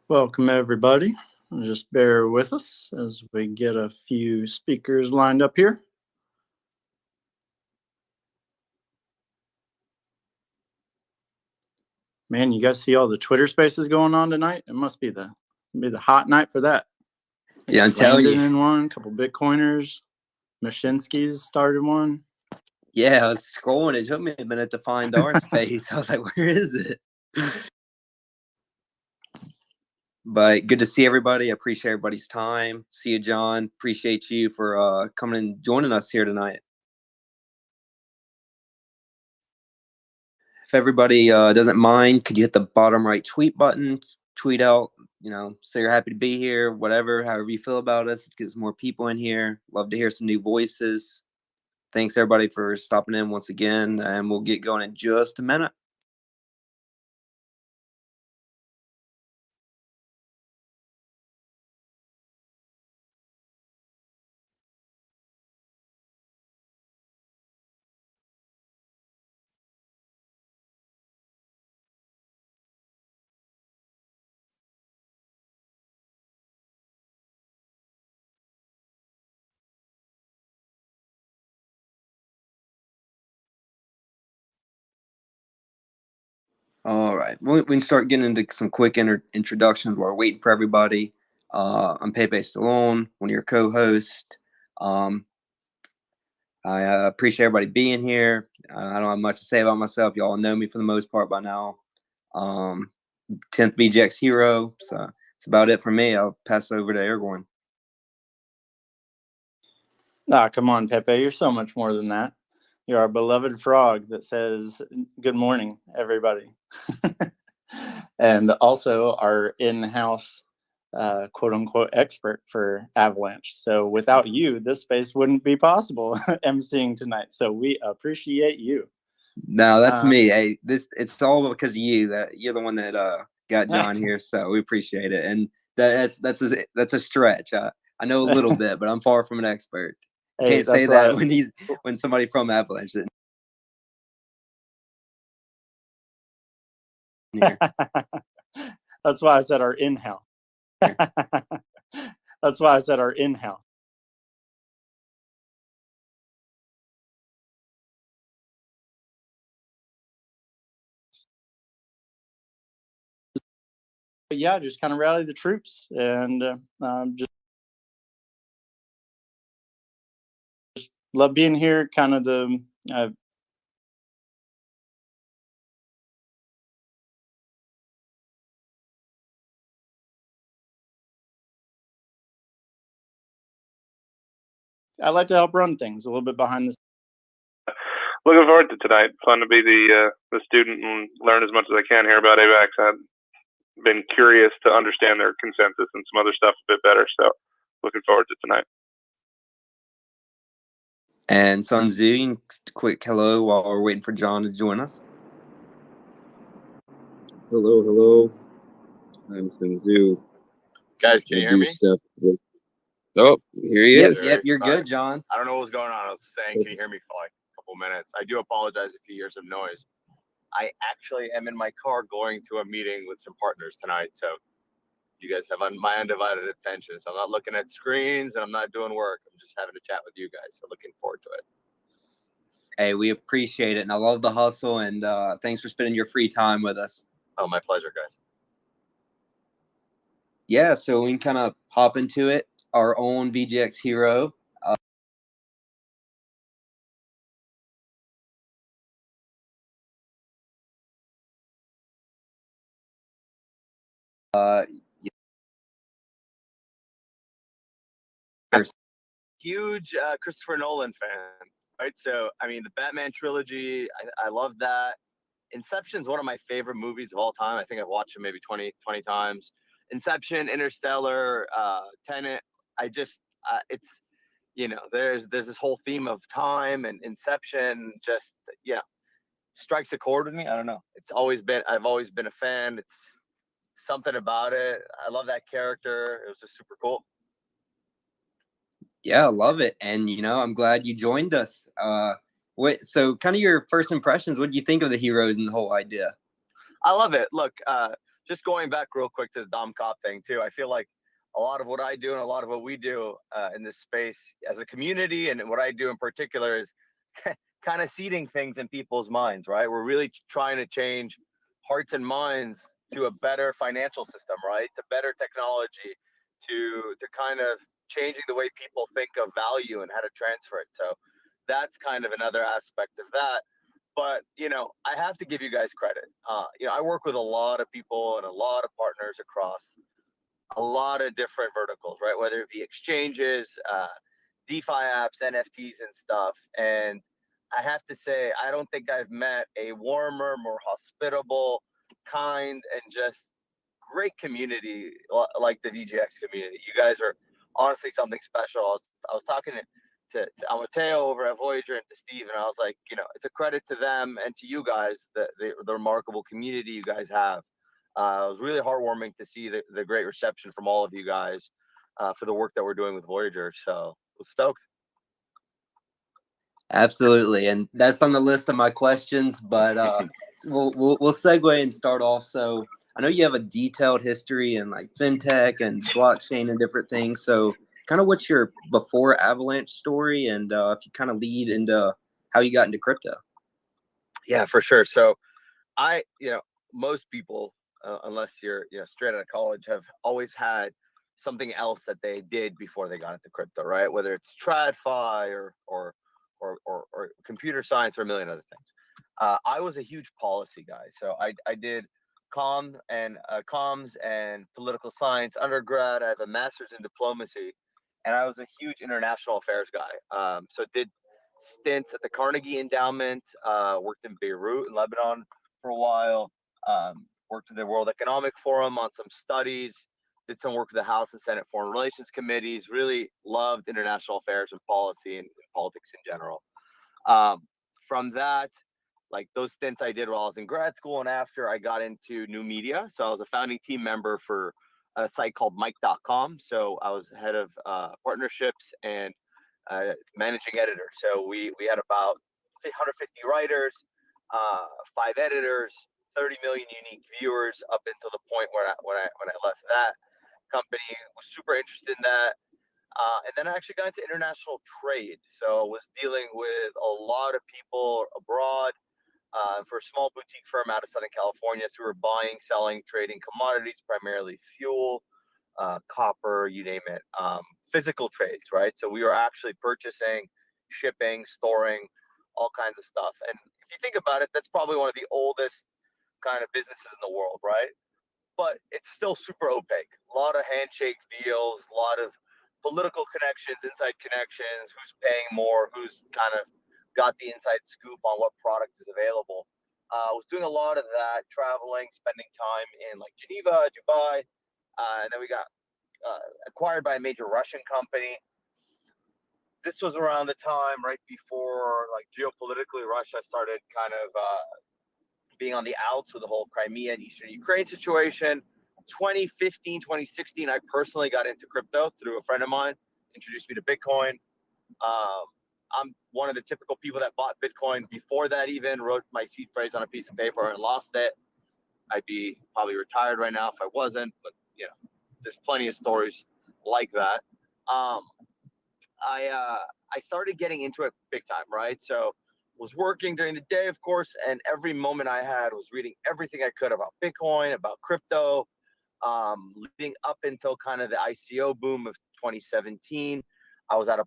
Welcome, everybody. Just bear with us as we get a few speakers lined up here. Man, you guys see all the Twitter spaces going on tonight? It must be the hot night for that. Yeah, I'm telling you. In one, a couple Bitcoiners. Mashinsky's started one. Yeah, I was scrolling. It took me a minute to find our space. I was like, where is it? But good to see everybody. I appreciate everybody's time. See you, John. Appreciate you for coming and joining us here tonight. If everybody doesn't mind, could you hit the bottom right tweet button, tweet out, say you're happy to be here, whatever, however you feel about us. Let's get some more people in here. Love to hear some new voices. Thanks, everybody, for stopping in once again, and we'll get going in just a minute. All right, we can start getting into some quick introductions while we're waiting for everybody. I'm Pepe Stallone, one of your co-hosts. I appreciate everybody being here. I don't have much to say about myself. Y'all know me for the most part by now. 10th VGX hero. So that's about it for me. I'll pass it over to Aragorn. Come on, Pepe. You're so much more than that. You're our beloved frog that says, good morning, everybody. And also our in-house, quote-unquote, expert for Avalanche. So without you, this space wouldn't be possible emceeing tonight. So we appreciate you. No, that's me. Hey, it's all because of you. That you're the one that got John here. So we appreciate it. And that's a stretch. I know a little bit, but I'm far from an expert. Hey, can't say that when somebody from Avalanche didn't. That's why I said our in-house. That's why I said our in-house. Yeah, just kind of rally the troops and just love being here. Kind of the I like to help run things a little bit behind the scenes. Looking forward to tonight. Fun to be the student and learn as much as I can here about AVAX. I've been curious to understand their consensus and some other stuff a bit better. So looking forward to tonight. And Sun Tzu, quick hello while we're waiting for John to join us. Hello. I'm Sun Tzu. Guys, can you hear me? Oh, here he is. Yep, you're good, John. I don't know what's going on. I was saying, can you hear me for like a couple minutes? I do apologize if you hear some noise. I actually am in my car going to a meeting with some partners tonight. So you guys have my undivided attention. So I'm not looking at screens and I'm not doing work. I'm just having a chat with you guys. So looking forward to it. Hey, we appreciate it. And I love the hustle. And thanks for spending your free time with us. Oh, my pleasure, guys. Yeah, so we can kind of hop into it. Our own VGX hero. Huge Christopher Nolan fan, right? So, I mean, the Batman trilogy, I love that. Inception's one of my favorite movies of all time. I think I've watched it maybe 20 times. Inception, Interstellar, Tenet. It's, there's this whole theme of time, and Inception just, strikes a chord with me. I don't know. I've always been a fan. It's something about it. I love that character. It was just super cool. Yeah, I love it. And, I'm glad you joined us. So kind of your first impressions, what do you think of the heroes and the whole idea? I love it. Look, just going back real quick to the Dom Cop thing too, I feel like a lot of what I do and a lot of what we do in this space as a community, and what I do in particular, is kind of seeding things in people's minds, right? We're really trying to change hearts and minds to a better financial system, right? To better technology, to kind of changing the way people think of value and how to transfer it. So that's kind of another aspect of that. But, you know, I have to give you guys credit. You know, I work with a lot of people and a lot of partners across a lot of different verticals, right? Whether it be exchanges, DeFi apps, NFTs and stuff. And I have to say, I don't think I've met a warmer, more hospitable, kind, and just great community like the VGX community. You guys are honestly something special. I was talking to Amateo over at Voyager and to Steve, and I was like, you know, it's a credit to them and to you guys, the remarkable community you guys have. It was really heartwarming to see the great reception from all of you guys for the work that we're doing with Voyager. So I was stoked. Absolutely, and that's on the list of my questions. But we'll segue and start off. So I know you have a detailed history in like fintech and blockchain and different things. So kind of what's your before Avalanche story, and if you kind of lead into how you got into crypto. Yeah, for sure. So you know, most people, unless you're, you know, straight out of college, have always had something else that they did before they got into crypto, right? Whether it's TradFi or computer science or a million other things. I was a huge policy guy, so I did comms and political science undergrad. I have a master's in diplomacy, and I was a huge international affairs guy. So did stints at the Carnegie Endowment, worked in Beirut in Lebanon for a while, worked in the World Economic Forum on some studies, did some work with the House and Senate Foreign Relations Committees, really loved international affairs and policy and politics in general. From that, like those stints I did while I was in grad school and after, I got into new media. So I was a founding team member for a site called Mike.com. So I was head of partnerships and managing editor. So we had about 150 writers, 5 editors, 30 million unique viewers up until the point where when I left that company. Was super interested in that. And then I actually got into international trade. So I was dealing with a lot of people abroad for a small boutique firm out of Southern California. So we were buying, selling, trading commodities, primarily fuel, copper, you name it, physical trades, right? So we were actually purchasing, shipping, storing, all kinds of stuff. And if you think about it, that's probably one of the oldest kind of businesses in the world, right? But it's still super opaque. A lot of handshake deals, a lot of political connections, inside connections, who's paying more, who's kind of got the inside scoop on what product is available. I was doing a lot of that, traveling, spending time in like Geneva, Dubai, and then we got acquired by a major Russian company. This was around the time right before, like, geopolitically, Russia started kind of being on the outs with the whole Crimea and Eastern Ukraine situation. 2015, 2016, I personally got into crypto through a friend of mine, introduced me to Bitcoin. I'm one of the typical people that bought Bitcoin before that, even wrote my seed phrase on a piece of paper and lost it. I'd be probably retired right now if I wasn't, but you know, there's plenty of stories like that. I started getting into it big time, right? So was working during the day, of course, and every moment I had was reading everything I could about Bitcoin, about crypto, leading up until kind of the ICO boom of 2017. I was at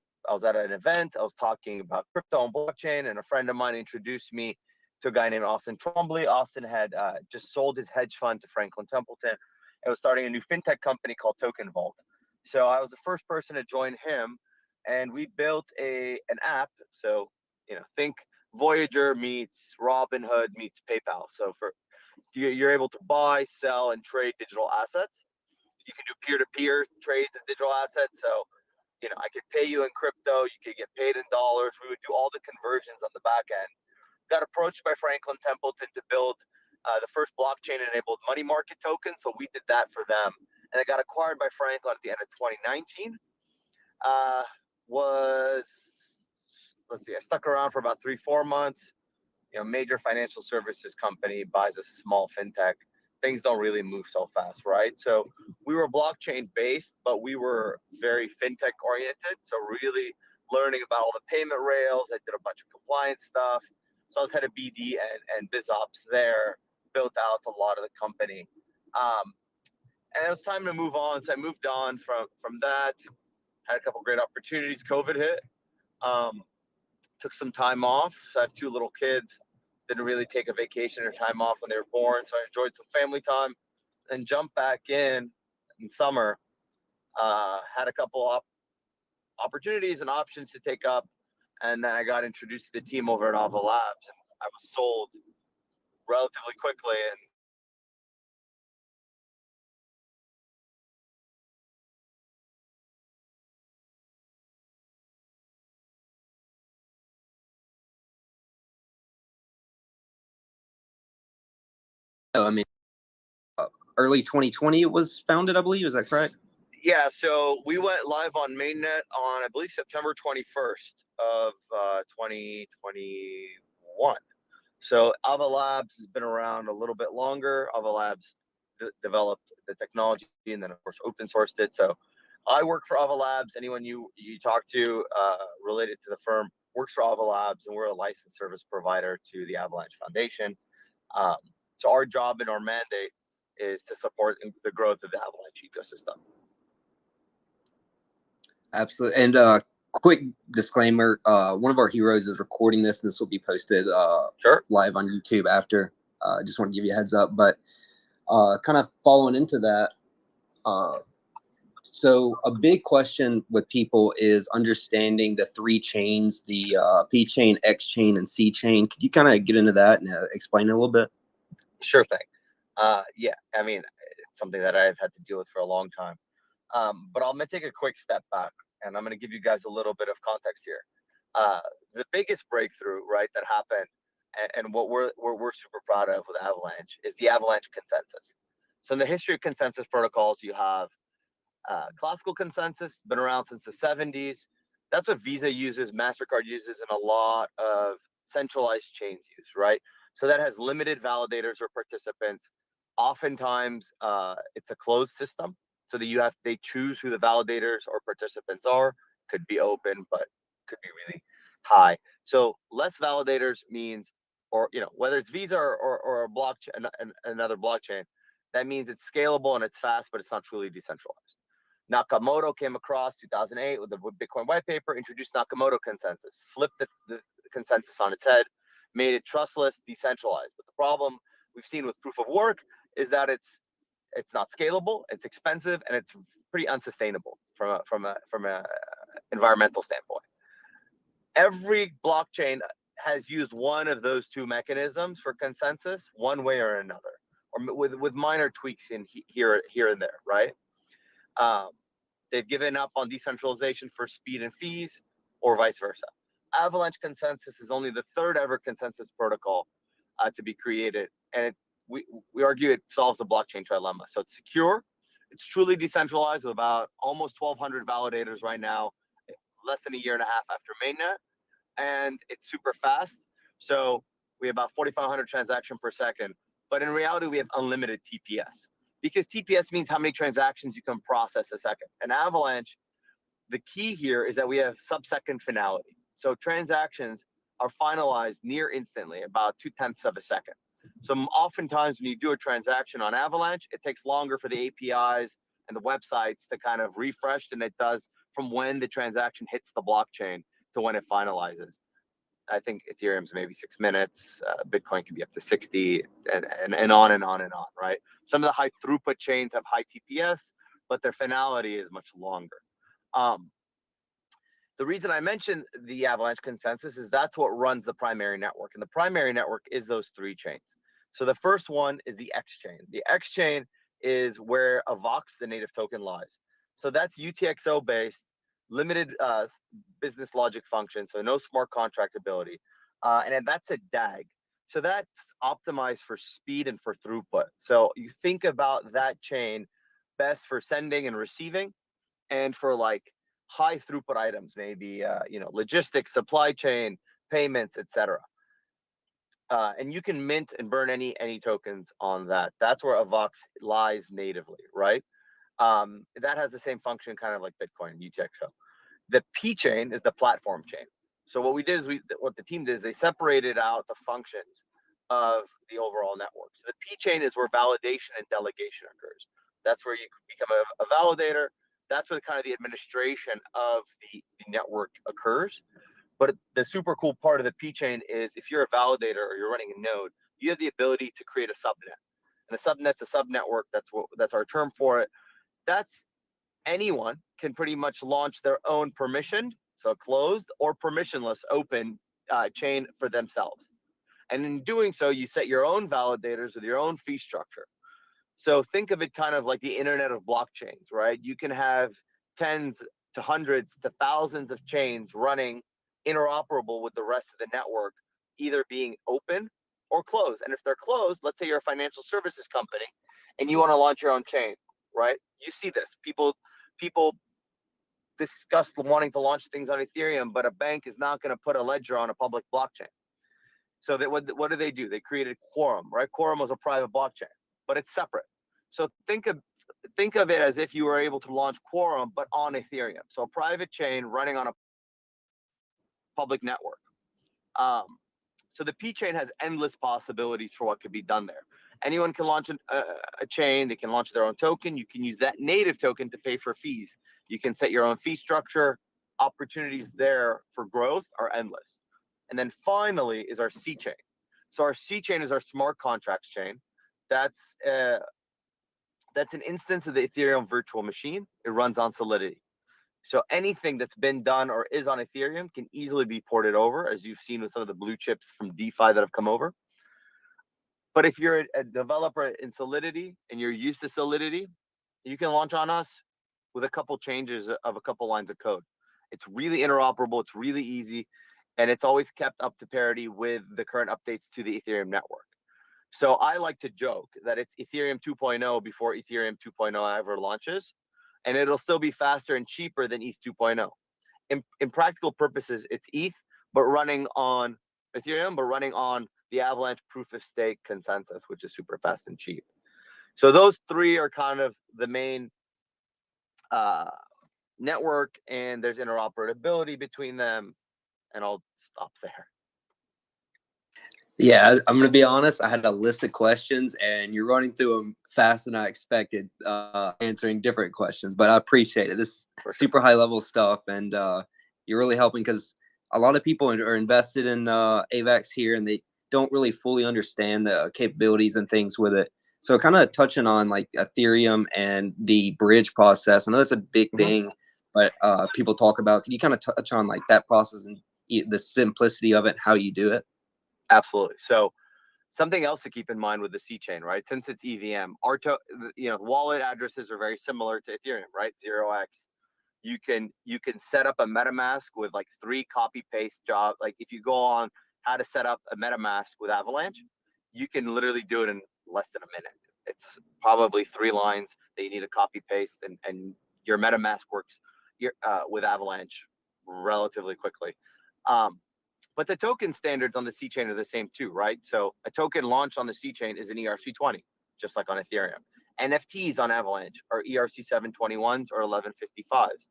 an event. I was talking about crypto and blockchain, and a friend of mine introduced me to a guy named Austin Trombley. Austin had just sold his hedge fund to Franklin Templeton and was starting a new fintech company called Token Vault. So I was the first person to join him, and we built an app. So, you know, think Voyager meets Robinhood meets PayPal. So you're able to buy, sell, and trade digital assets. You can do peer-to-peer trades of digital assets. So, you know, I could pay you in crypto. You could get paid in dollars. We would do all the conversions on the back end. Got approached by Franklin Templeton to build the first blockchain-enabled money market token. So we did that for them. And it got acquired by Franklin at the end of 2019. I stuck around for about 3-4 months. You know, major financial services company buys a small fintech things don't really move so fast, right? So we were blockchain based, but we were very fintech oriented. So really learning about all the payment rails. I did a bunch of compliance stuff. So I was head of BD and biz ops there, built out a lot of the company. And it was time to move on. So I moved on from that, had a couple great opportunities. COVID hit, took some time off. So I have 2 little kids. Didn't really take a vacation or time off when they were born. So I enjoyed some family time and jumped back in summer. Had a couple opportunities and options to take up. And then I got introduced to the team over at Ava Labs. And I was sold relatively quickly. And I mean, early 2020 it was founded, I believe. Is that correct? yeah, so we went live on mainnet on, I believe, September 21st of 2021. So Ava Labs has been around a little bit longer. Ava Labs developed the technology and then, of course, open sourced it. So I work for Ava Labs. Anyone you talk to related to the firm works for Ava Labs, and we're a licensed service provider to the Avalanche Foundation. So our job and our mandate is to support the growth of the Avalanche ecosystem. Absolutely. And quick disclaimer, one of our heroes is recording this, and this will be posted Sure. live on YouTube after. Just want to give you a heads up. But kind of following into that, so a big question with people is understanding the 3 chains, the P chain, X chain, and C chain. Could you kind of get into that and explain it a little bit? Sure thing. Yeah, I mean, it's something that I've had to deal with for a long time. But I'm going to take a quick step back, and I'm going to give you guys a little bit of context here. The biggest breakthrough, right, that happened, and what we're super proud of with Avalanche is the Avalanche Consensus. So in the history of consensus protocols, you have classical consensus, been around since the 70s. That's what Visa uses, MasterCard uses, and a lot of centralized chains use, right? So that has limited validators or participants. Oftentimes, it's a closed system. So that they choose who the validators or participants are. Could be open, but could be really high. So less validators means, or whether it's Visa or a blockchain, another blockchain, that means it's scalable and it's fast, but it's not truly decentralized. Nakamoto came across 2008 with the Bitcoin white paper, introduced Nakamoto consensus, flipped the consensus on its head, made it trustless, decentralized. But the problem we've seen with proof of work is that it's not scalable, it's expensive, and it's pretty unsustainable from a environmental standpoint. Every blockchain has used one of those 2 mechanisms for consensus, one way or another, or with minor tweaks in here and there, right? They've given up on decentralization for speed and fees, or vice versa. Avalanche Consensus is only the 3rd ever consensus protocol to be created, and we argue it solves the blockchain trilemma. So it's secure, it's truly decentralized with about almost 1,200 validators right now, less than a year and a half after mainnet, and it's super fast. So we have about 4,500 transactions per second, but in reality, we have unlimited TPS. Because TPS means how many transactions you can process a second. And Avalanche, the key here is that we have sub-second finality. So transactions are finalized near instantly, about 0.2 of a second. So oftentimes when you do a transaction on Avalanche, it takes longer for the APIs and the websites to kind of refresh than it does from when the transaction hits the blockchain to when it finalizes. I think Ethereum's maybe 6 minutes. Bitcoin can be up to 60, and on and on and on, right? Some of the high throughput chains have high TPS, but their finality is much longer. The reason I mentioned the Avalanche Consensus is that's what runs the primary network, and the primary network is those 3 chains. So the first one is the X chain. The X chain is where Avox, the native token, lies. So that's UTXO based, limited business logic function, so no smart contract ability, and that's a DAG. So that's optimized for speed and for throughput. So you think about that chain best for sending and receiving, and for like high throughput items, maybe logistics, supply chain, payments, etc. and you can mint and burn any tokens on that. That's where Avox lies natively, right? That has the same function, kind of like Bitcoin and UTXO. The P chain is the platform chain. So what we did is what the team did is they separated out the functions of the overall network. So the P chain is where validation and delegation occurs. That's where you become a validator. That's where kind of the administration of the network occurs. But the super cool part of the P chain is if you're a validator or you're running a node, you have the ability to create a subnet. And a subnet's a subnetwork. That's our term for it. That's anyone can pretty much launch their own permissioned, so closed or permissionless open chain for themselves. And in doing so, you set your own validators with your own fee structure. So think of it kind of like the internet of blockchains, right? You can have tens to hundreds to thousands of chains running interoperable with the rest of the network, either being open or closed. And if they're closed, let's say you're a financial services company and you want to launch your own chain, right? You see this. People discuss wanting to launch things on Ethereum, but a bank is not going to put a ledger on a public blockchain. So that what do? They created Quorum, right? Quorum was a private blockchain, but it's separate. So think of it as if you were able to launch Quorum, but on Ethereum. So a private chain running on a public network. So the P chain has endless possibilities for what could be done there. Anyone can launch a chain. They can launch their own token. You can use that native token to pay for fees. You can set your own fee structure. Opportunities there for growth are endless. And then finally is our C chain. So our C chain is our smart contracts chain. That's an instance of the Ethereum virtual machine. It runs on Solidity. So anything that's been done or is on Ethereum can easily be ported over, as you've seen with some of the blue chips from DeFi that have come over. But if you're a developer in Solidity and you're used to Solidity, you can launch on us with a couple changes of a couple lines of code. It's really interoperable. It's really easy. And it's always kept up to parity with the current updates to the Ethereum network. So I like to joke that it's Ethereum 2.0 before Ethereum 2.0 ever launches, and it'll still be faster and cheaper than ETH 2.0. In practical purposes, it's ETH, but running on Ethereum, but running on the Avalanche proof of stake consensus, which is super fast and cheap. So those three are kind of the main network, and there's interoperability between them. And I'll stop there. Yeah, I'm going to be honest. I had a list of questions, and you're running through them faster than I expected, answering different questions. But I appreciate it. This is super high-level stuff, and you're really helping because a lot of people are invested in AVAX here, and they don't really fully understand the capabilities and things with it. So kind of touching on like Ethereum and the bridge process. I know that's a big thing, but people talk about. Can you kind of touch on like that process and the simplicity of it, how you do it? Absolutely. So something else to keep in mind with the C chain, right? Since it's EVM, wallet addresses are very similar to Ethereum, right? 0x. You can set up a MetaMask with like 3 copy paste jobs. Like if you go on how to set up a MetaMask with Avalanche, you can literally do it in less than a minute. It's probably 3 lines that you need to copy paste, and your MetaMask works with Avalanche relatively quickly. But the token standards on the C chain are the same too, right? So a token launched on the C chain is an ERC20, just like on Ethereum. NFTs on Avalanche are ERC721s or 1155s.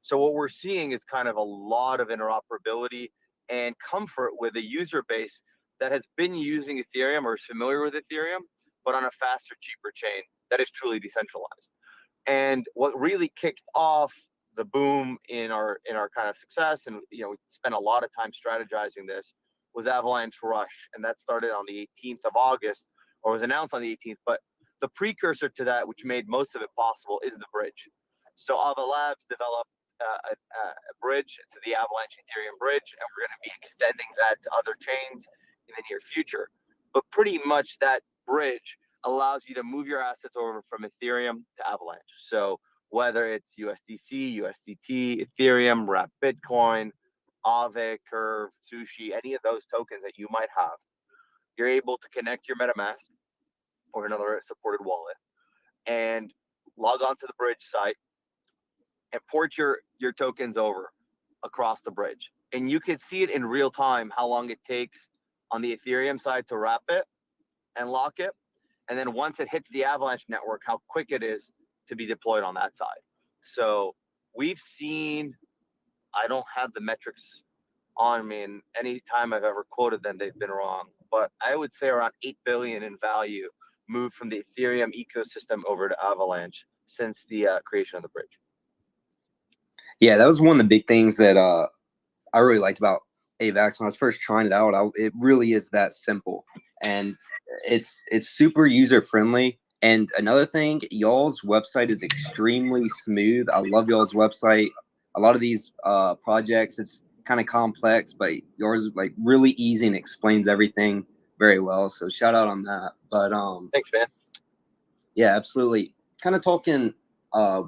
So what we're seeing is kind of a lot of interoperability and comfort with a user base that has been using Ethereum or is familiar with Ethereum, but on a faster, cheaper chain that is truly decentralized. And what really kicked off the boom in our kind of success, and we spent a lot of time strategizing this, was Avalanche Rush, and that started on the 18th of August, or was announced on the 18th. But the precursor to that, which made most of it possible, is the bridge. So Ava Labs developed a bridge. It's the Avalanche Ethereum bridge, and we're going to be extending that to other chains in the near future. But pretty much that bridge allows you to move your assets over from Ethereum to Avalanche. So whether it's USDC, USDT, Ethereum, Wrap Bitcoin, Aave, Curve, Sushi, any of those tokens that you might have, you're able to connect your MetaMask or another supported wallet and log on to the bridge site and port your tokens over across the bridge. And you can see it in real time, how long it takes on the Ethereum side to wrap it and lock it. And then once it hits the Avalanche network, how quick it is to be deployed on that side. So we've seen, I don't have the metrics on me, and any time I've ever quoted them, they've been wrong. But I would say around 8 billion in value moved from the Ethereum ecosystem over to Avalanche since the creation of the bridge. Yeah, that was one of the big things that I really liked about AVAX when I was first trying it out. It really is that simple, and it's super user friendly. And another thing, y'all's website is extremely smooth. I love y'all's website. A lot of these projects, it's kind of complex, but yours is like really easy and explains everything very well. So shout out on that. But thanks, man. Yeah, absolutely. Kind of talking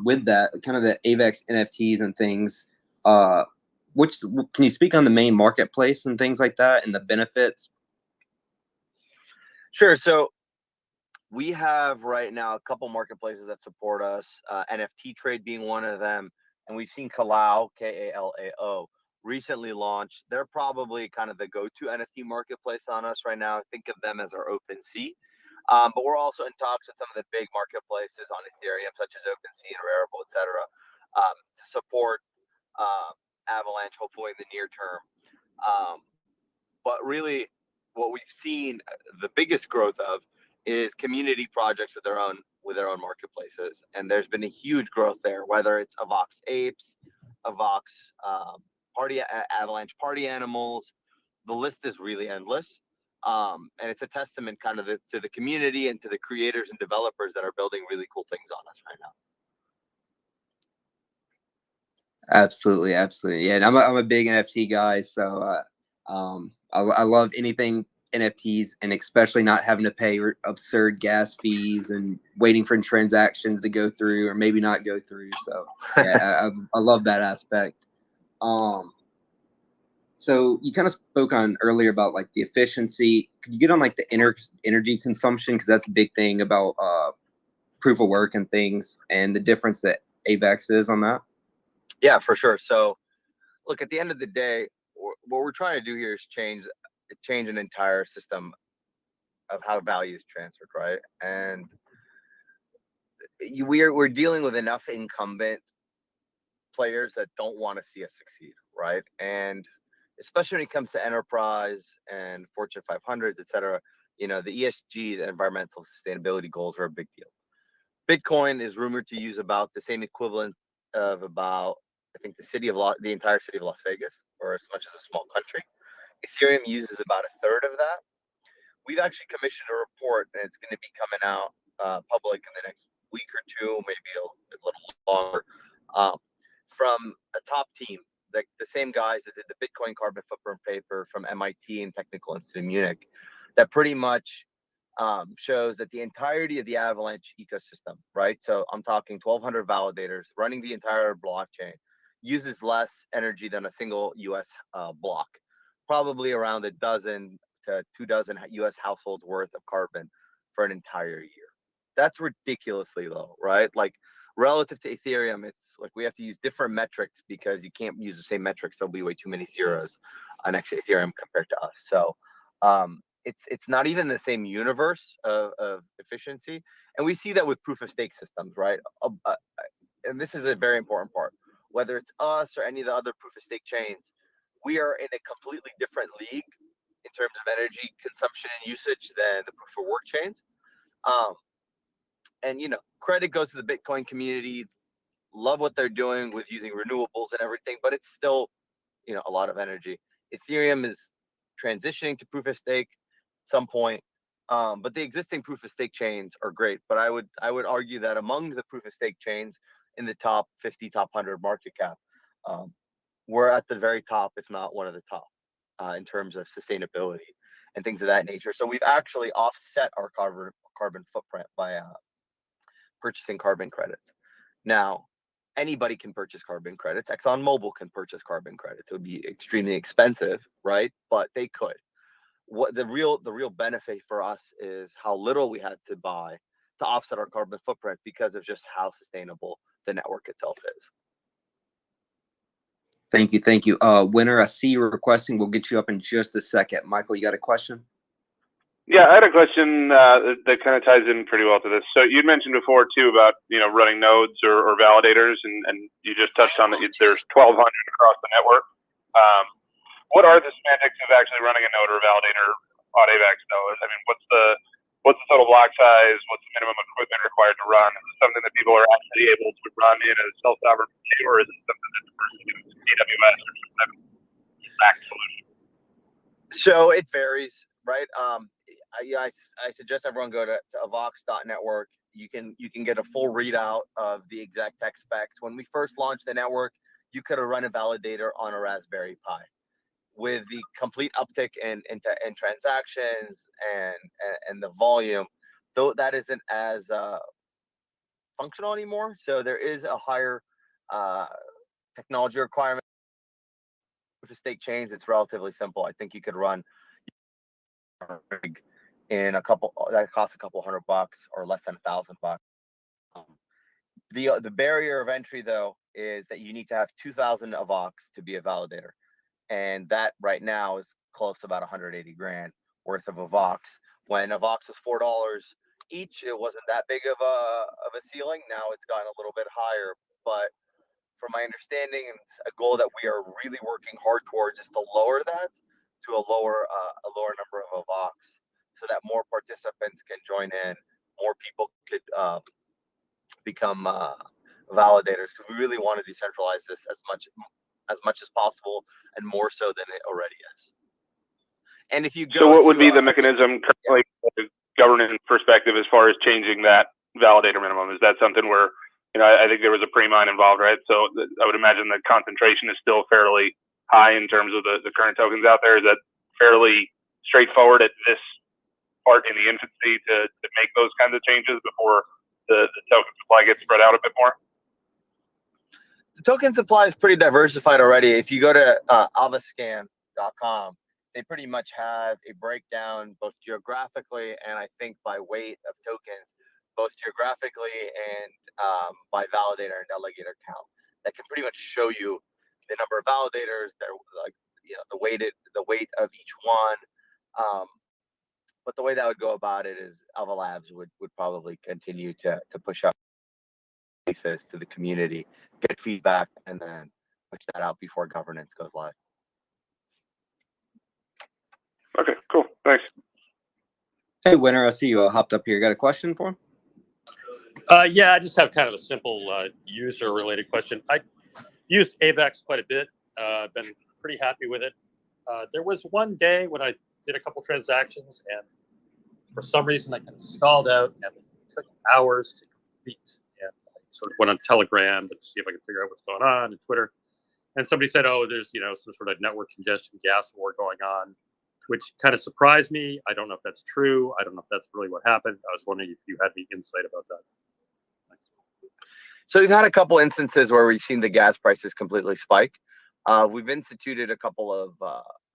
with that, kind of the AVAX NFTs and things. Can you speak on the main marketplace and things like that and the benefits? Sure. So we have right now a couple marketplaces that support us, NFT Trade being one of them. And we've seen Kalao, Kalao, recently launched. They're probably kind of the go-to NFT marketplace on us right now. Think of them as our OpenSea. But we're also in talks with some of the big marketplaces on Ethereum, such as OpenSea and Rarible, et cetera, to support Avalanche, hopefully in the near term. But really, what we've seen the biggest growth of is community projects with their own marketplaces, and there's been a huge growth there. Whether it's Avox Apes, Avox Avalanche Party Animals, the list is really endless. And it's a testament kind of to the community and to the creators and developers that are building really cool things on us right now. Absolutely. Yeah, and I'm a big NFT guy, so I love anything NFTs, and especially not having to pay absurd gas fees and waiting for transactions to go through or maybe not go through. So yeah, I love that aspect. So you kind of spoke on earlier about like the efficiency. Could you get on like the energy consumption, because that's a big thing about proof of work and things, and the difference that AVAX is on that? Yeah, for sure. So look, at the end of the day, what we're trying to do here is change an entire system of how value is transferred, right? And we're dealing with enough incumbent players that don't want to see us succeed, right? And especially when it comes to enterprise and Fortune 500s, et cetera, the ESG, the environmental sustainability goals are a big deal. Bitcoin is rumored to use about the same equivalent of about, I think, the entire city of Las Vegas, or as much as a small country. Ethereum uses about a third of that. We've actually commissioned a report, and it's going to be coming out public in the next week or two, maybe a little longer, from a top team, the same guys that did the Bitcoin carbon footprint paper from MIT and Technical Institute of Munich, that pretty much shows that the entirety of the Avalanche ecosystem, right? So I'm talking 1,200 validators running the entire blockchain, uses less energy than a single US block, probably around a dozen to 24 US households worth of carbon for an entire year. That's ridiculously low, right? Like, relative to Ethereum, it's like we have to use different metrics because you can't use the same metrics. There'll be way too many zeros next to Ethereum compared to us. So it's not even the same universe of efficiency. And we see that with proof of stake systems, right? And this is a very important part. Whether it's us or any of the other proof of stake chains, we are in a completely different league in terms of energy consumption and usage than the proof of work chains. And credit goes to the Bitcoin community. Love what they're doing with using renewables and everything, but it's still, a lot of energy. Ethereum is transitioning to proof of stake at some point, but the existing proof of stake chains are great. But I would argue that among the proof of stake chains in the top 50, top 100 market cap, we're at the very top, if not one of the top, in terms of sustainability and things of that nature. So we've actually offset our carbon footprint by purchasing carbon credits. Now, anybody can purchase carbon credits. ExxonMobil can purchase carbon credits. It would be extremely expensive, right? But they could. What the real benefit for us is how little we had to buy to offset our carbon footprint because of just how sustainable the network itself is. Thank you. Thank you. Winner, I see you requesting. We'll get you up in just a second. Michael, you got a question? Yeah, I had a question that kind of ties in pretty well to this. So you'd mentioned before too about running nodes or validators, and you just touched on that. There's 1,200 across the network. What are the semantics of actually running a node or validator on AVAX nodes? I mean, what's the total block size? What's the minimum equipment required to run? Is it something that people are actually able to run in a self-sovereign way, or is it something that's AWS or some type of back solution? So it varies, right? I suggest everyone go to avox.network. You can get a full readout of the exact tech specs. When we first launched the network, you could have run a validator on a Raspberry Pi. With the complete uptick in transactions and the volume, though that isn't as functional anymore. So there is a higher technology requirement. With the stake chains, it's relatively simple. I think you could run in that costs a couple $100 or less than $1,000. The barrier of entry though is that you need to have 2,000 Avox to be a validator, and that right now is close to about 180 grand worth of Avox. When Avox was $4 each, it wasn't that big of a ceiling. Now it's gotten a little bit higher, but from my understanding, and a goal that we are really working hard towards is to lower that to a lower number of Avox, so that more participants can join in, more people could become validators, because we really want to decentralize this as much as possible, and more so than it already is. And if you go, so what would be the mechanism currently from a governance perspective as far as changing that validator minimum? Is that something where, I think there was a pre-mine involved, right? So I would imagine the concentration is still fairly high in terms of the current tokens out there. Is that fairly straightforward at this part in the infancy to make those kinds of changes before the token supply gets spread out a bit more? The token supply is pretty diversified already. If you go to avascan.com, they pretty much have a breakdown both geographically and I think by weight of tokens, both geographically and by validator and delegator count. That can pretty much show you the number of validators, the weight of each one. But the way that would go about it is Ava Labs would probably continue to push up to the community, get feedback, and then push that out before governance goes live. Okay, cool. Thanks. Hey, Winner, I see you hopped up here. Got a question for him? Yeah, I just have kind of a simple user-related question. I used AVAX quite a bit. I've been pretty happy with it. There was one day when I did a couple transactions, and for some reason I kind of stalled out, and it took hours to complete. And I sort of went on Telegram to see if I could figure out what's going on, and Twitter. And somebody said, "Oh, there's some sort of network congestion gas war going on," which kind of surprised me. I don't know if that's true. I don't know if that's really what happened. I was wondering if you had any insight about that. Thanks. So we've had a couple instances where we've seen the gas prices completely spike. We've instituted a couple of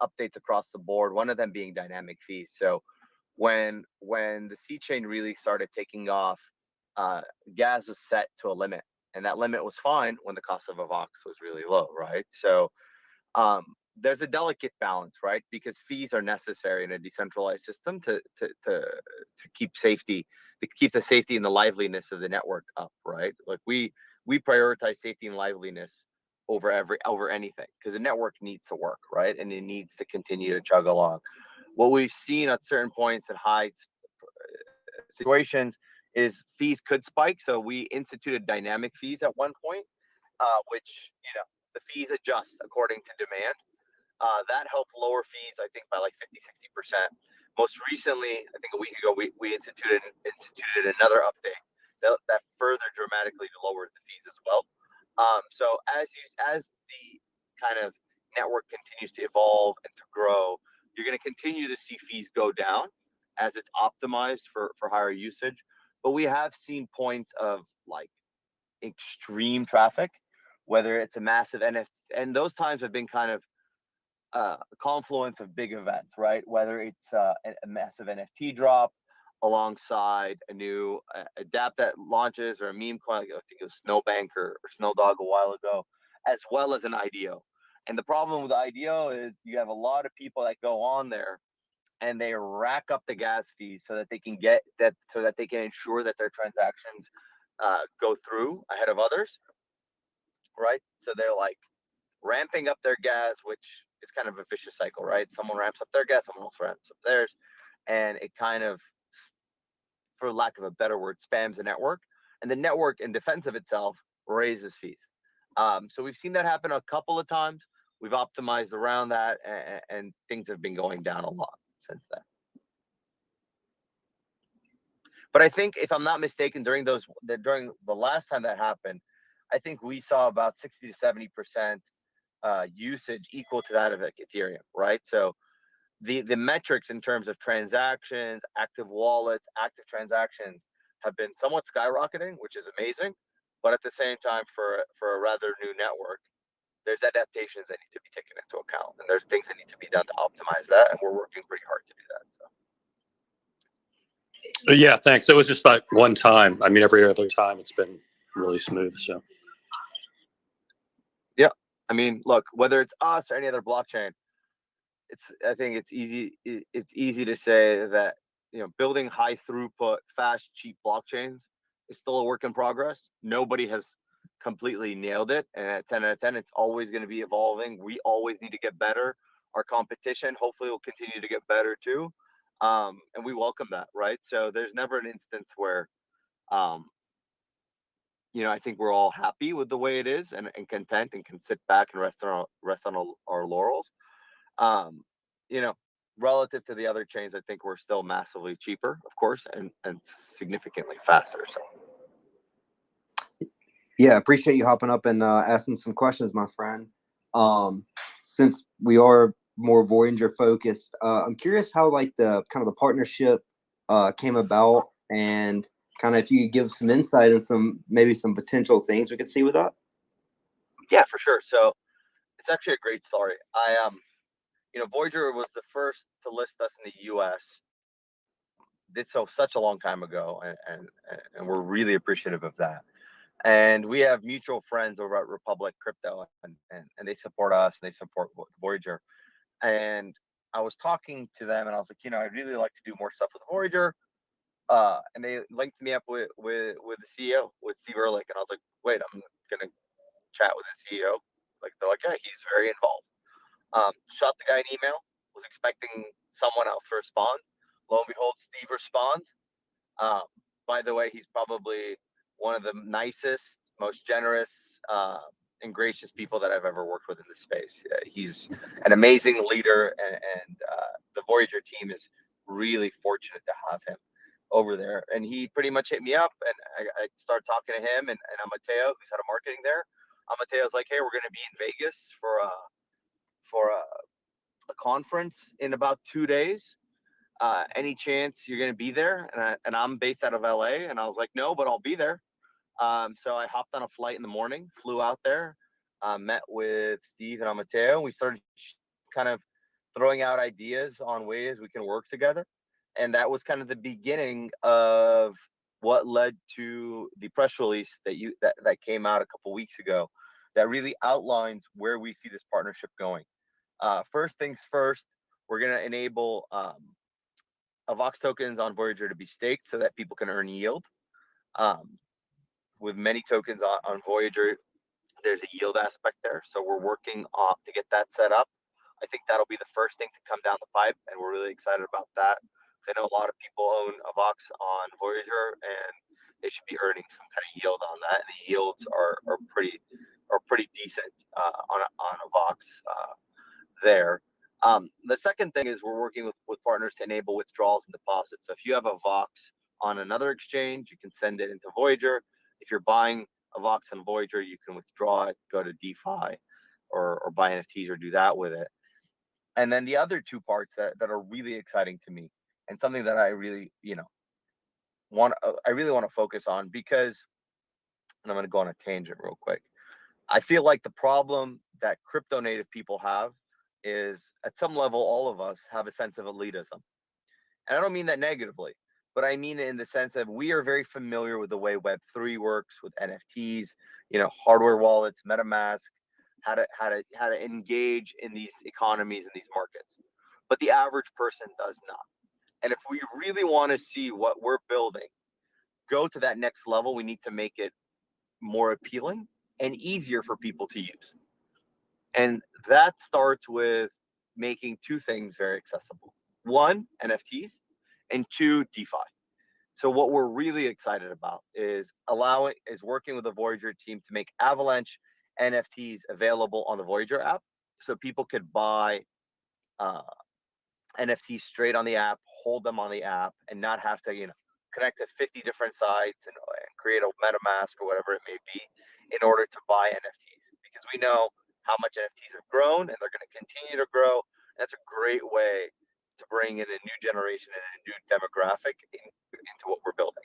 updates across the board, one of them being dynamic fees. So when the C chain really started taking off, gas was set to a limit, and that limit was fine when the cost of a Vox was really low, right? So there's a delicate balance, right? Because fees are necessary in a decentralized system to keep safety, to keep the safety and the liveliness of the network up, right? Like we prioritize safety and liveliness over anything, because the network needs to work, right? And it needs to continue to chug along. What we've seen at certain points in high situations is fees could spike. So we instituted dynamic fees at one point, which, the fees adjust according to demand. That helped lower fees, I think, by like 50-60%. Most recently, I think a week ago, we instituted another update that further dramatically lowered the fees as well. So as the kind of network continues to evolve and to grow, you're going to continue to see fees go down as it's optimized for higher usage. But we have seen points of like extreme traffic, whether it's a massive NFT, and those times have been kind of a confluence of big events, right? Whether it's a massive NFT drop alongside a new adapt that launches, or a meme coin, like I think it was Snowbank or Snowdog a while ago, as well as an IDO. And the problem with IDO is you have a lot of people that go on there and they rack up the gas fees so that they can get that, so that they can ensure that their transactions go through ahead of others, right? So they're like ramping up their gas, which is kind of a vicious cycle, right? Someone ramps up their gas, someone else ramps up theirs, and it kind of, for lack of a better word, spams the network. And the network, in defense of itself, raises fees. So we've seen that happen a couple of times. We've optimized around that, and things have been going down a lot since then. But I think, if I'm not mistaken, during the last time that happened, I think we saw about 60 to 70% usage equal to that of Ethereum, right? So the metrics in terms of transactions, active wallets, active transactions have been somewhat skyrocketing, which is amazing. But at the same time, for a rather new network, there's adaptations that need to be taken into account, and there's things that need to be done to optimize that, and we're working pretty hard to do that. So. Yeah, thanks. It was just like one time. I mean, every other time it's been really smooth. So. Yeah, I mean, look, whether it's us or any other blockchain, I think it's easy. It's easy to say that, you know, building high throughput, fast, cheap blockchains is still a work in progress. Nobody has completely nailed it, and at 10 out of 10, it's always going to be evolving. We always need to get better. Our competition hopefully will continue to get better too, and we welcome that, right? So there's never an instance where, you know, I think we're all happy with the way it is, and content, and can sit back and rest on our laurels. You know, relative to the other chains, I think we're still massively cheaper, of course, and significantly faster. So. Yeah, appreciate you hopping up and asking some questions, my friend. Since we are more Voyager focused, I'm curious how like the partnership came about, and kind of if you could give some insight and maybe some potential things we could see with that. Yeah, for sure. So it's actually a great story. You know, Voyager was the first to list us in the U.S. Did so such a long time ago, and we're really appreciative of that. And we have mutual friends over at Republic Crypto, and they support us, and they support Voyager. And I was talking to them, and I was like, you know, I'd really like to do more stuff with Voyager. And they linked me up with the CEO, with Steve Ehrlich, and I was like, wait, I'm gonna chat with the CEO. Like, they're like, yeah, he's very involved. Shot the guy an email, was expecting someone else to respond. Lo and behold, Steve responds. By the way, he's probably one of the nicest, most generous, and gracious people that I've ever worked with in this space. He's an amazing leader, and the Voyager team is really fortunate to have him over there. And he pretty much hit me up, and I started talking to him and Amateo, who's head of marketing there. Amateo's like, hey, we're going to be in Vegas for a conference in about 2 days. Any chance you're going to be there? And I'm based out of LA, and I was like, no, but I'll be there. So I hopped on a flight in the morning, flew out there, met with Steve and Amateo, and we started kind of throwing out ideas on ways we can work together. And that was kind of the beginning of what led to the press release that came out a couple weeks ago, that really outlines where we see this partnership going. First things first, we're going to enable Avax tokens on Voyager to be staked so that people can earn yield. With many tokens on Voyager, there's a yield aspect there. So we're working to get that set up. I think that'll be the first thing to come down the pipe, and we're really excited about that. I know a lot of people own Avax on Voyager, and they should be earning some kind of yield on that. And the yields are pretty decent on Avax there. The second thing is we're working with partners to enable withdrawals and deposits. So if you have a Vox on another exchange, you can send it into Voyager. If you're buying a Vox on Voyager, you can withdraw it, go to DeFi, or buy NFTs, or do that with it. And then the other two parts that are really exciting to me, and something that I really, want to focus on, because, and I'm going to go on a tangent real quick. I feel like the problem that crypto native people have is, at some level, all of us have a sense of elitism. And I don't mean that negatively, but I mean it in the sense that we are very familiar with the way Web3 works, with NFTs, hardware wallets, MetaMask, how to engage in these economies and these markets. But the average person does not. And if we really want to see what we're building go to that next level, we need to make it more appealing and easier for people to use. And that starts with making two things very accessible. One, NFTs, and two, DeFi. So what we're really excited about is working with the Voyager team to make Avalanche NFTs available on the Voyager app, so people could buy NFTs straight on the app, hold them on the app, and not have to, connect to 50 different sites and create a MetaMask or whatever it may be in order to buy NFTs. Because we know how much NFTs have grown, and they're going to continue to grow. That's a great way to bring in a new generation and a new demographic into what we're building.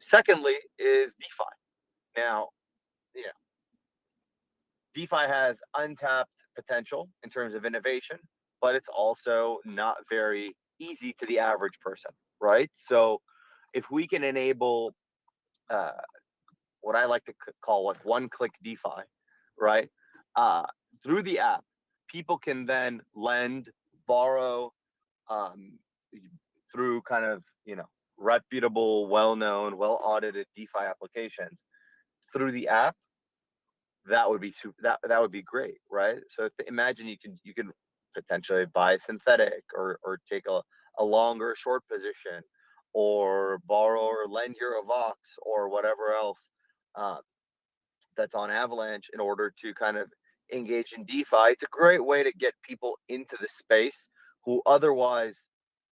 Secondly is DeFi. Now, DeFi has untapped potential in terms of innovation, but it's also not very easy to the average person, right? So if we can enable what I like to call like one-click DeFi, right? Through the app, people can then lend, borrow through kind of, reputable, well-known, well-audited DeFi applications through the app. That would be that would be great, right? So imagine you can potentially buy synthetic or take a longer short position, or borrow or lend your Avox or whatever else that's on Avalanche in order to kind of engage in DeFi. It's a great way to get people into the space who otherwise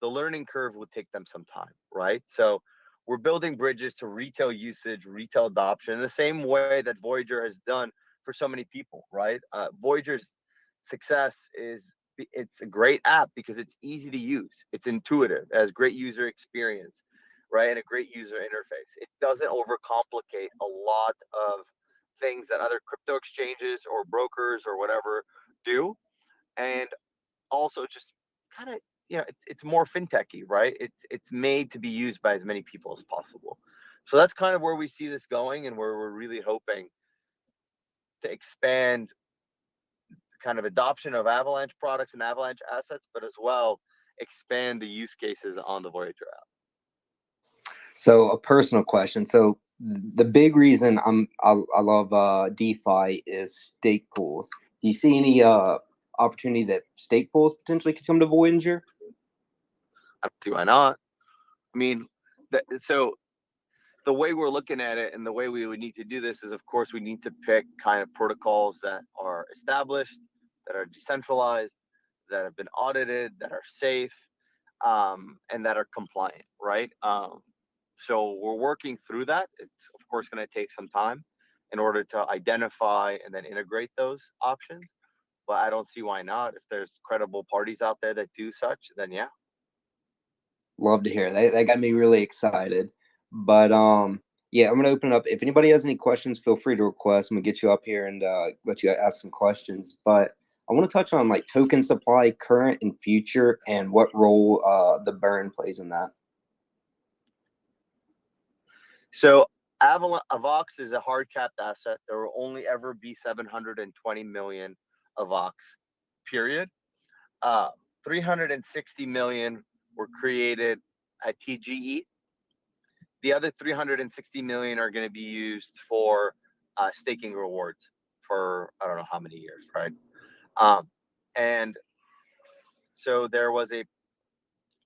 the learning curve would take them some time, right? So we're building bridges to retail usage, retail adoption, in the same way that Voyager has done for so many people, right? Voyager's success it's a great app because it's easy to use. It's intuitive, it has great user experience, right? And a great user interface. It doesn't overcomplicate a lot of things that other crypto exchanges or brokers or whatever do. And also just kind of, it's more fintechy, right? It's made to be used by as many people as possible. So that's kind of where we see this going, and where we're really hoping to expand kind of adoption of Avalanche products and Avalanche assets, but as well expand the use cases on the Voyager app. So a personal question. So the big reason I love DeFi is stake pools. Do you see any opportunity that stake pools potentially could come to Voyager? Do I not? I mean, so the way we're looking at it and the way we would need to do this is, of course, we need to pick kind of protocols that are established, that are decentralized, that have been audited, that are safe, and that are compliant, right? So we're working through that. It's, of course, going to take some time in order to identify and then integrate those options. But I don't see why not. If there's credible parties out there that do such, then yeah. Love to hear that. That got me really excited. But yeah, I'm gonna open it up. If anybody has any questions, feel free to request. I'm gonna get you up here and let you ask some questions. But I want to touch on like token supply, current and future, and what role the burn plays in that. So Avox is a hard capped asset. There will only ever be 720 million Avox, period. 360 million were created at TGE. The other 360 million are going to be used for staking rewards for I don't know how many years, right? And so there was a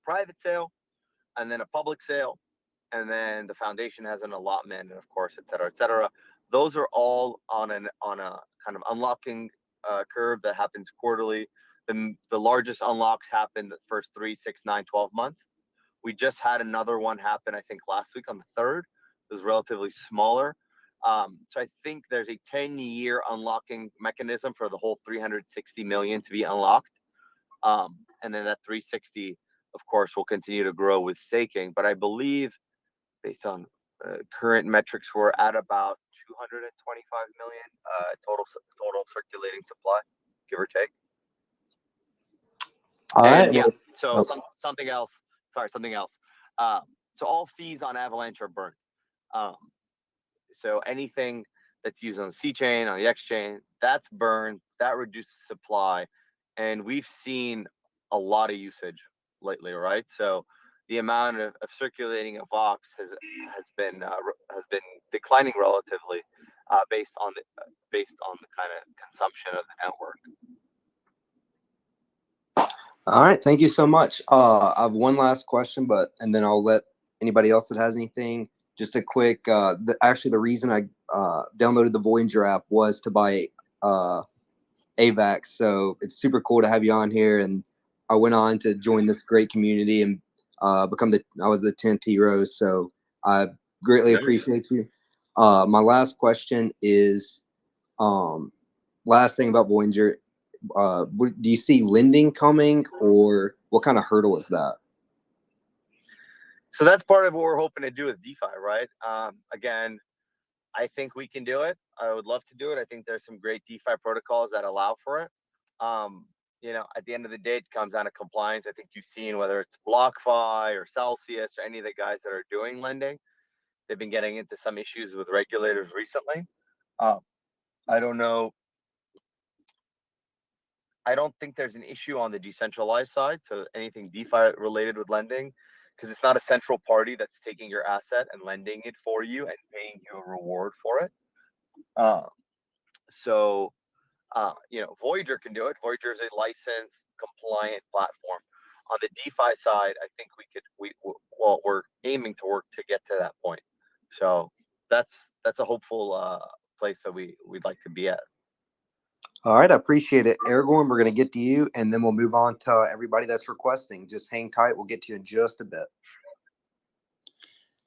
private sale, and then a public sale, and then the foundation has an allotment, and of course, et cetera, et cetera. Those are all on a kind of unlocking curve that happens quarterly. The largest unlocks happen the first 3, 6, 9, 12 months. We just had another one happen, I think, last week on the 3rd. It was relatively smaller. So I think there's a 10-year unlocking mechanism for the whole 360 million to be unlocked. And then that 360, of course, will continue to grow with staking. But I believe, based on current metrics, we're at about 225 million total circulating supply, give or take. All right. Yeah. So something else. So all fees on Avalanche are burned. So anything that's used on the C chain, on the X chain, that's burned, that reduces supply. And we've seen a lot of usage lately, right? So the amount of circulating of Vox has been declining relatively based on the kind of consumption of the network. All right, thank you so much. I have one last question, and then I'll let anybody else that has anything. Just a quick. Actually, the reason I downloaded the Voyager app was to buy AVAX. So it's super cool to have you on here. And I went on to join this great community and I was the 10th hero. So I greatly appreciate you. My last question is, last thing about Voyager. Do you see lending coming, or what kind of hurdle is that? So that's part of what we're hoping to do with DeFi, right? Again, I think we can do it. I would love to do it. I think there's some great DeFi protocols that allow for it. At the end of the day, it comes down to compliance. I think you've seen whether it's BlockFi or Celsius or any of the guys that are doing lending, they've been getting into some issues with regulators recently. I don't know. I don't think there's an issue on the decentralized side. So anything DeFi related with lending, because it's not a central party that's taking your asset and lending it for you and paying you a reward for it. Voyager can do it. Voyager is a licensed, compliant platform. On the DeFi side, I think we're aiming to work to get to that point. So that's a hopeful place that we'd like to be at. All right, I appreciate it. Aragorn, we're going to get to you, and then we'll move on to everybody that's requesting. Just hang tight. We'll get to you in just a bit.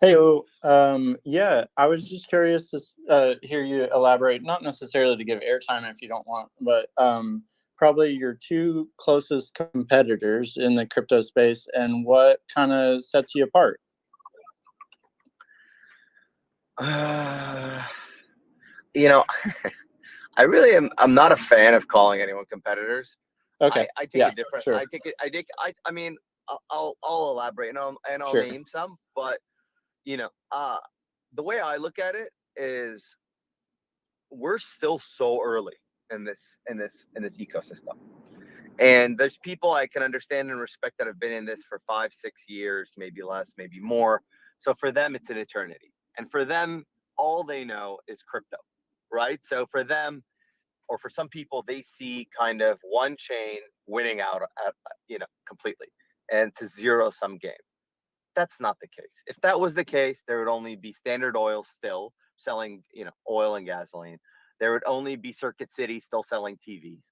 Hey, yeah, I was just curious to hear you elaborate, not necessarily to give airtime if you don't want, but probably your two closest competitors in the crypto space and what kind of sets you apart. I really am. I'm not a fan of calling anyone competitors. Okay. I take it different. Sure. I mean, I'll elaborate and I'll Sure. name some, but the way I look at it is we're still so early in this ecosystem. And there's people I can understand and respect that have been in this for 5-6 years, maybe less, maybe more. So for them, it's an eternity. And for them, all they know is crypto, right? So for them, or for some people, they see kind of one chain winning out, completely. And it's a zero-sum game. That's not the case. If that was the case, there would only be Standard Oil still selling, oil and gasoline. There would only be Circuit City still selling TVs.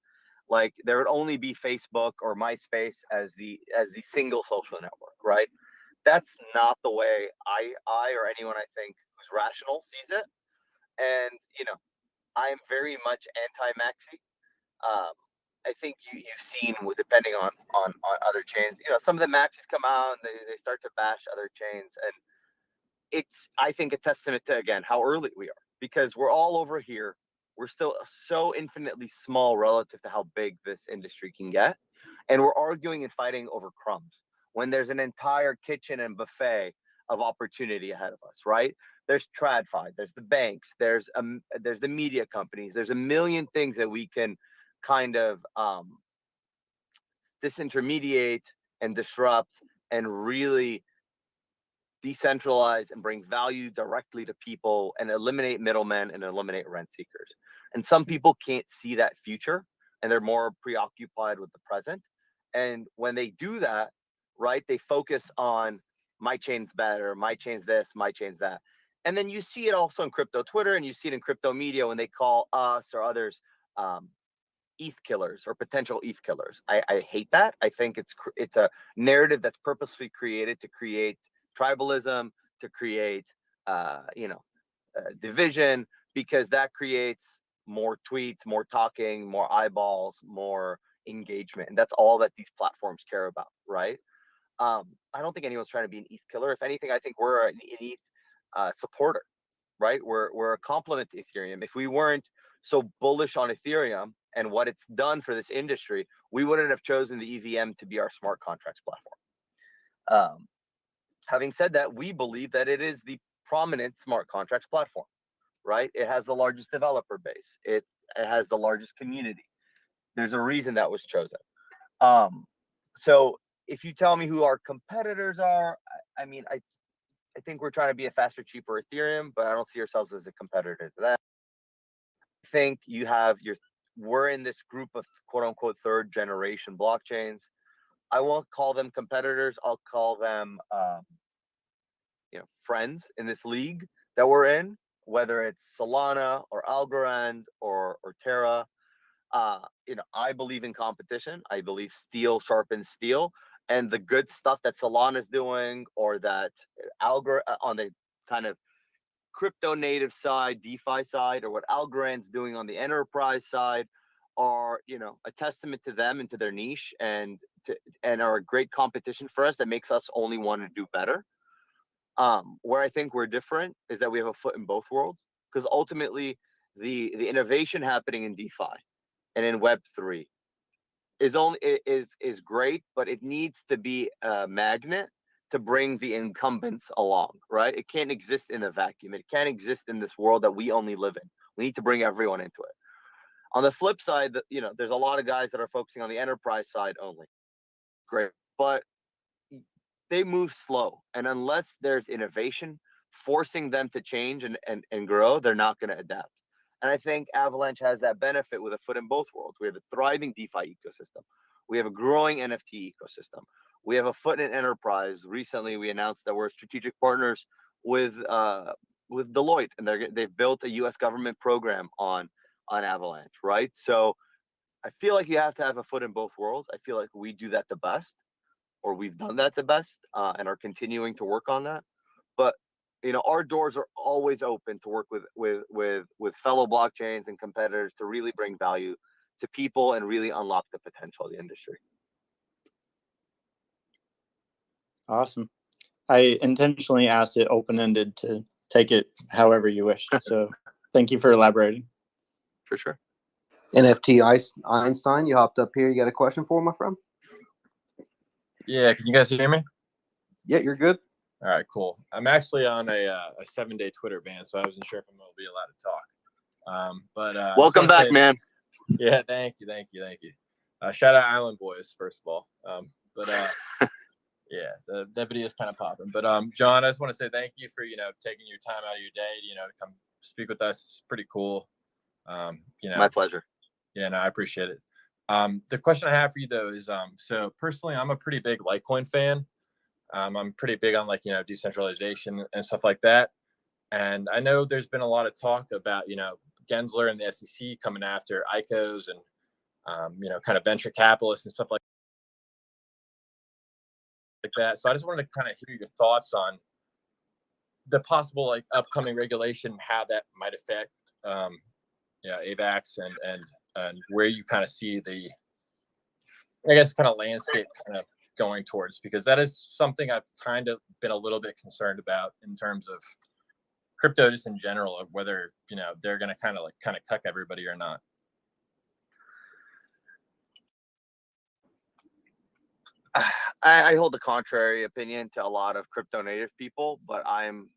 Like there would only be Facebook or MySpace as the single social network, right? That's not the way I or anyone I think who's rational sees it. And I am very much anti-maxi. I think you've seen, depending on other chains, some of the maxis come out and they start to bash other chains, and it's, I think, a testament to, again, how early we are, because we're all over here. We're still so infinitely small relative to how big this industry can get, and we're arguing and fighting over crumbs when there's an entire kitchen and buffet of opportunity ahead of us, right? There's TradFi, there's the banks, there's the media companies, there's a million things that we can kind of disintermediate and disrupt and really decentralize and bring value directly to people and eliminate middlemen and eliminate rent seekers. And some people can't see that future and they're more preoccupied with the present. And when they do that, right, they focus on my chain's better, my chain's this, my chain's that. And then you see it also in crypto Twitter, and you see it in crypto media when they call us or others ETH killers or potential ETH killers. I hate that. I think it's a narrative that's purposely created to create tribalism, to create division, because that creates more tweets, more talking, more eyeballs, more engagement, and that's all that these platforms care about, right? I don't think anyone's trying to be an ETH killer. If anything, I think we're an ETH supporter, right? We're a complement to Ethereum. If we weren't so bullish on Ethereum and what it's done for this industry, we wouldn't have chosen the EVM to be our smart contracts platform. Having said that, we believe that it is the prominent smart contracts platform. right? It has the largest developer base. It has the largest community. There's a reason that was chosen. So if you tell me who our competitors are, I mean, I think we're trying to be a faster, cheaper Ethereum, but I don't see ourselves as a competitor to that. I think we're in this group of quote unquote third generation blockchains. I won't call them competitors. I'll call them, friends in this league that we're in, whether it's Solana or Algorand or Terra. I believe in competition. I believe steel sharpens steel, and the good stuff that Solana is doing, or that on the kind of crypto native side, DeFi side, or what Algorand's doing on the enterprise side, are a testament to them and to their niche, and are a great competition for us that makes us only want to do better. Where I think we're different is that we have a foot in both worlds, because ultimately the innovation happening in DeFi and in Web3 is great, but it needs to be a magnet to bring the incumbents along, right? It can't exist in a vacuum. It can't exist in this world that we only live in. We need to bring everyone into it. On the flip side, there's a lot of guys that are focusing on the enterprise side only. Great, but they move slow, and unless there's innovation forcing them to change and grow, they're not going to adapt. And I think Avalanche has that benefit with a foot in both worlds. We have a thriving DeFi ecosystem. We have a growing NFT ecosystem. We have a foot in enterprise. Recently, we announced that we're strategic partners with Deloitte, and they've built a U.S. government program on Avalanche, right? So I feel like you have to have a foot in both worlds. I feel like we do that the best, or we've done that the best, and are continuing to work on that. But our doors are always open to work with fellow blockchains and competitors to really bring value to people and really unlock the potential of the industry. Awesome. I intentionally asked it open-ended to take it however you wish. So thank you for elaborating. For sure. NFT Einstein, you hopped up here. You got a question for my friend? Yeah, can you guys hear me? Yeah, you're good. All right, cool. I'm actually on a 7-day Twitter ban, so I wasn't sure if I'm going to be allowed to talk. But welcome back, man. Yeah, thank you. Shout out Island Boys, first of all. Yeah, that video is kind of popping. But John, I just want to say thank you for taking your time out of your day to come speak with us. It's pretty cool. My pleasure. Yeah, no, I appreciate it. The question I have for you though is, so personally, I'm a pretty big Litecoin fan. I'm pretty big on decentralization and stuff like that. And I know there's been a lot of talk about, Gensler and the SEC coming after ICOs and, kind of venture capitalists and stuff like that. So I just wanted to kind of hear your thoughts on the possible upcoming regulation, how that might affect, AVAX and where you kind of see the, kind of landscape kind of going towards, because that is something I've kind of been a little bit concerned about in terms of crypto just in general, of whether they're going to kind of cuck everybody or not. I hold the contrary opinion to a lot of crypto native people, but I'm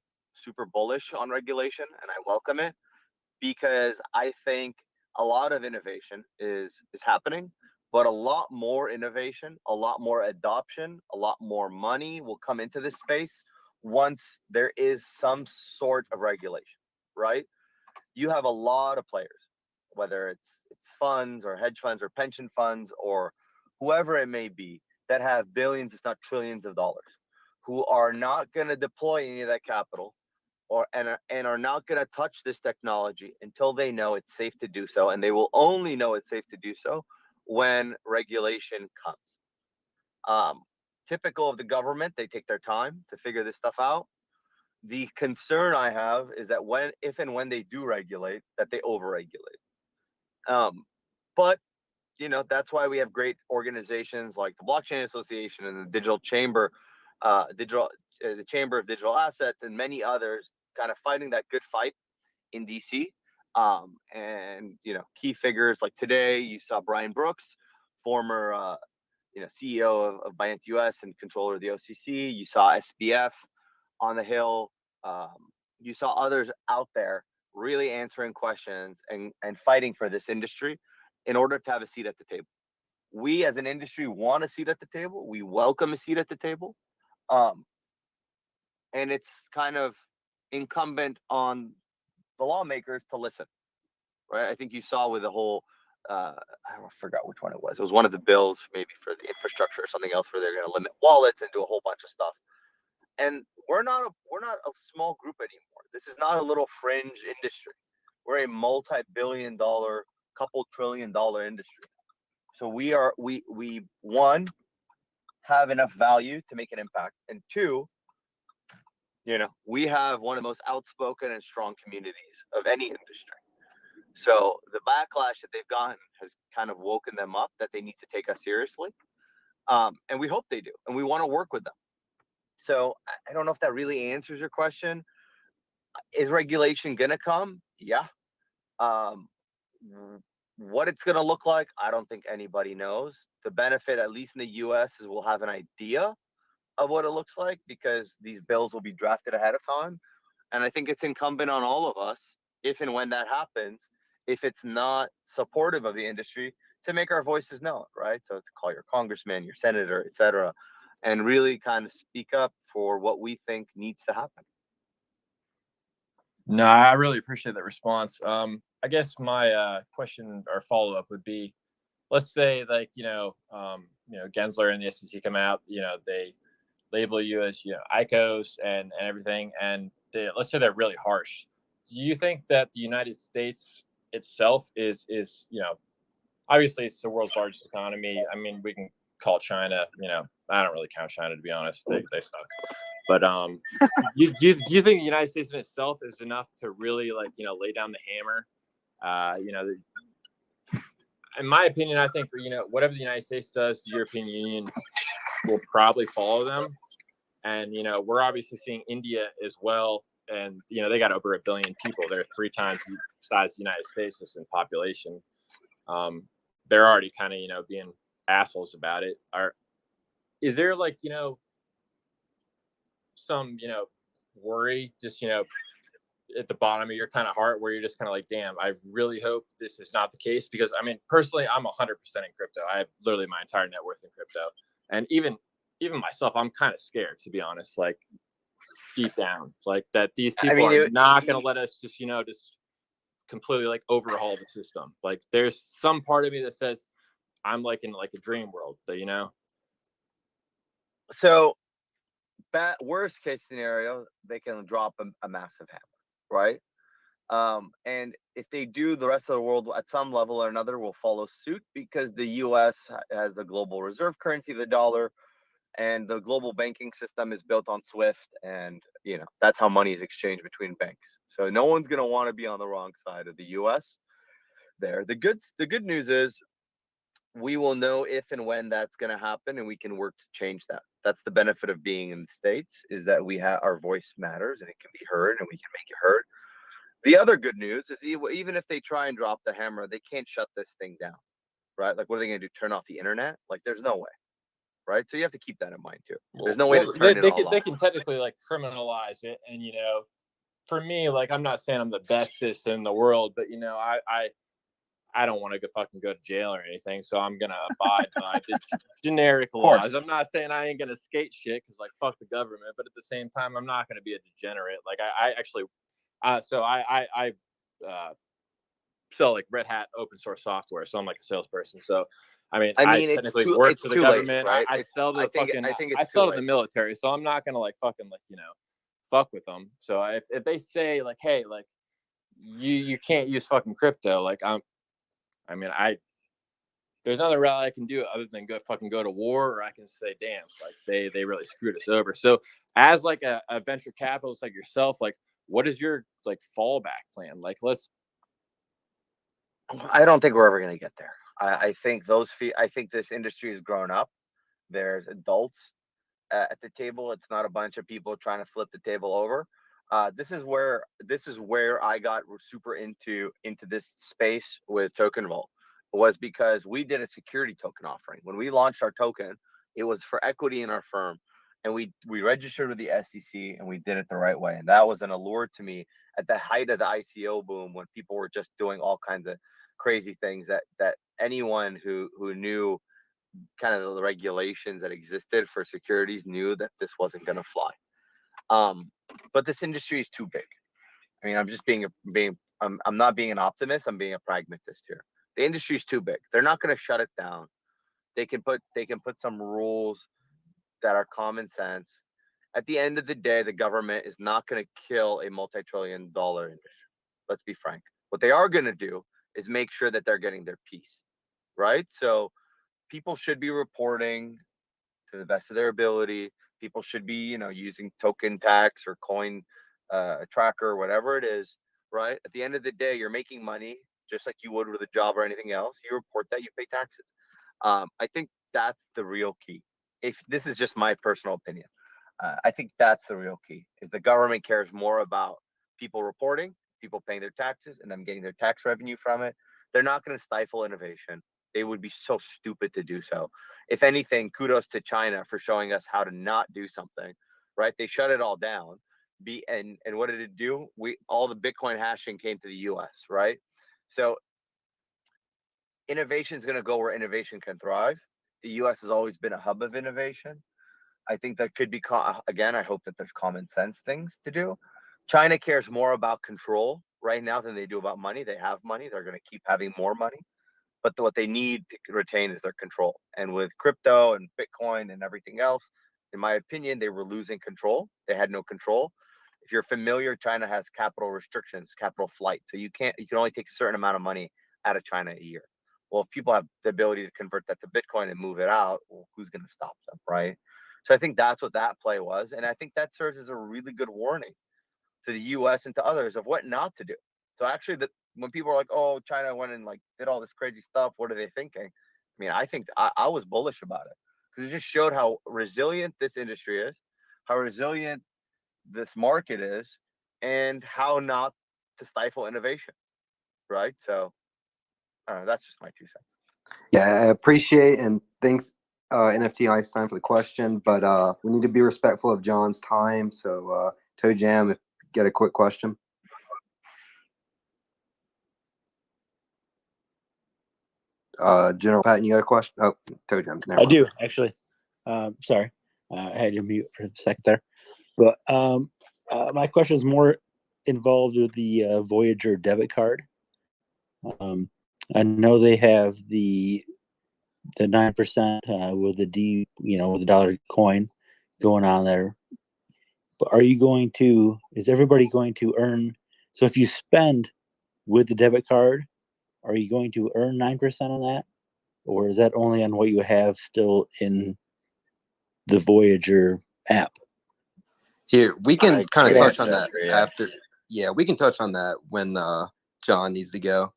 super bullish on regulation and I welcome it, because I think a lot of innovation is happening, but a lot more innovation, a lot more adoption, a lot more money will come into this space once there is some sort of regulation, right? You have a lot of players, whether it's funds or hedge funds or pension funds or whoever it may be, that have billions, if not trillions of dollars, who are not going to deploy any of that capital and are not going to touch this technology until they know it's safe to do so. And they will only know it's safe to do so when regulation comes. Typical of the government, they take their time to figure this stuff out. The concern I have is that if and when they do regulate, that they overregulate. But that's why we have great organizations like the Blockchain Association and the Digital Chamber, the Chamber of Digital Assets, and many others, kind of fighting that good fight in DC. And key figures like today, you saw Brian Brooks, former CEO of Binance US and controller of the OCC. You saw SBF on the Hill. You saw others out there really answering questions and fighting for this industry in order to have a seat at the table. We as an industry want a seat at the table. We welcome a seat at the table. And it's kind of incumbent on the lawmakers to listen, right? I think you saw with the whole, I forgot which one it was. It was one of the bills, maybe for the infrastructure or something else, where they're going to limit wallets and do a whole bunch of stuff. And we're not a small group anymore. This is not a little fringe industry. We're a multi-billion-dollar, couple trillion-dollar industry. So we one, have enough value to make an impact, and two, we have one of the most outspoken and strong communities of any industry. So the backlash that they've gotten has kind of woken them up that they need to take us seriously. And we hope they do, and we want to work with them. So I don't know if that really answers your question. Is regulation going to come? Yeah. What it's going to look like, I don't think anybody knows. The benefit, at least in the US, is we'll have an idea of what it looks like because these bills will be drafted ahead of time. And I think it's incumbent on all of us, if and when that happens, if it's not supportive of the industry, to make our voices known, right? So to call your congressman, your senator, etc., and really kind of speak up for what we think needs to happen. No, I really appreciate that response. I guess my question or follow-up would be, let's say like, Gensler and the SEC come out, they label you as, ICOs and everything. And let's say they're really harsh. Do you think that the United States itself is, obviously it's the world's largest economy. I mean, we can call China, I don't really count China, to be honest. They suck. But do you think the United States in itself is enough to really lay down the hammer? In my opinion, I think whatever the United States does, the European Union will probably follow them. And we're obviously seeing India as well, and they got over 1 billion people. They're 3 times the size of the United States just in population. They're already kind of being assholes about it. Is there some worry just at the bottom of your kind of heart where you're just kind of like, damn, I really hope this is not the case? Because I mean, personally, I'm 100% in crypto. I have literally my entire net worth in crypto, and even myself, I'm kind of scared, to be honest, like deep down, like that these people are not going to let us just just completely overhaul the system. Like there's some part of me that says I'm in a dream world, So worst case scenario, they can drop a massive hammer, right? And if they do, the rest of the world at some level or another will follow suit, because the US has the global reserve currency, the dollar, and the global banking system is built on SWIFT, and that's how money is exchanged between banks. So no one's going to want to be on the wrong side of the US there. The good news is we will know if and when that's going to happen, and we can work to change that. That's the benefit of being in the States, is that we have our voice matters and it can be heard, and we can make it heard. The other good news is even if they try and drop the hammer, they can't shut this thing down, right? Like, what are they going to do? Turn off the internet? Like, there's no way, right? So you have to keep that in mind too. There's no way to turn it all off. They can technically criminalize it, and for me, I'm not saying I'm the best citizen in the world, but I don't want to go to jail or anything, so I'm gonna abide by the generic laws. I'm not saying I ain't gonna skate shit because fuck the government, but at the same time, I'm not gonna be a degenerate. I sell Red Hat open source software, so I'm a salesperson. So I technically work for the government. Late, right? I sell to I sell to the military, so I'm not gonna fuck with them. So if they say hey, you can't use fucking crypto, there's another route I can do other than go to war, or I can say, damn, they really screwed us over. So as a venture capitalist like yourself, what is your fallback plan? I don't think we're ever going to get there. I think I think this industry has grown up. There's adults at the table. It's not a bunch of people trying to flip the table over. This is where I got super into this space with Token Vault, was because we did a security token offering. When we launched our token, it was for equity in our firm, and we registered with the SEC, and we did it the right way. And that was an allure to me at the height of the ICO boom, when people were just doing all kinds of crazy things that anyone who knew kind of the regulations that existed for securities knew that this wasn't going to fly. But this industry is too big. I mean, I'm just I'm not being an optimist. I'm being a pragmatist here. The industry is too big. They're not going to shut it down. They can put some rules that are common sense. At the end of the day, the government is not going to kill a multi-trillion-dollar industry. Let's be frank. What they are going to do is make sure that they're getting their piece, right? So people should be reporting to the best of their ability. People should be, using token tax or coin tracker, or whatever it is, right? At the end of the day, you're making money just like you would with a job or anything else. You report that, you pay taxes. I think that's the real key. If this is just my personal opinion, I think that's the real key. Is the government cares more about people reporting, people paying their taxes, and them getting their tax revenue from it. They're not going to stifle innovation. They would be so stupid to do so. If anything, kudos to China for showing us how to not do something, right? They shut it all down. And what did it do? All the Bitcoin hashing came to the US, right? So innovation is going to go where innovation can thrive. The US has always been a hub of innovation. I think that could be, again, I hope that there's common sense things to do. China cares more about control right now than they do about money. They have money. They're going to keep having more money. But what they need to retain is their control. And with crypto and Bitcoin and everything else, in my opinion, they were losing control. They had no control. If you're familiar, China has capital restrictions, capital flight. So you can only take a certain amount of money out of China a year. Well, if people have the ability to convert that to Bitcoin and move it out, well, who's going to stop them, right? So I think that's what that play was. And I think that serves as a really good warning to the US and to others of what not to do. So actually, when people are like, oh, China went and did all this crazy stuff, what are they thinking? I mean, I think I was bullish about it, because it just showed how resilient this industry is, how resilient this market is, and how not to stifle innovation, right? So that's just my 2 cents. Yeah, I appreciate and thanks NFT Einstein for the question, but we need to be respectful of John's time. So Toe Jam, if you get a quick question. General Patton, you got a question? Oh, Toe Jam. I do, actually. Sorry, I had you mute for a second there. But my question is more involved with the Voyager debit card. I know they have the 9% with the with the dollar coin going on there. But is everybody going to earn? So if you spend with the debit card, are you going to earn 9% on that? Or is that only on what you have still in the Voyager app? Here, we can kind of touch on that after. Yeah. Yeah, we can touch on that when John needs to go.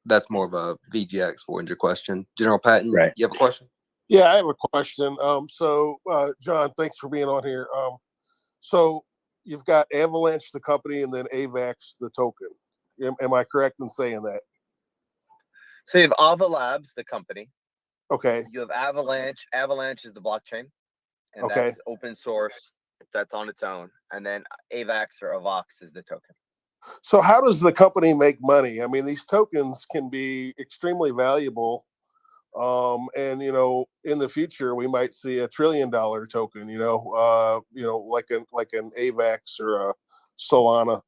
That's more of a VGX Voyager question. General Patton, right? You have a question? Yeah, I have a question. So John, thanks for being on here. So you've got Avalanche, the company, and then AVAX, the token. Am I correct in saying that? So you have Ava Labs, the company. Okay. You have Avalanche. Avalanche is the blockchain, and Okay. that's open source. That's on its own. And then AVAX or AVAX is the token. So how does the company make money? I mean, these tokens can be extremely valuable. And in the future we might see $1 trillion token, like an AVAX or a Solana.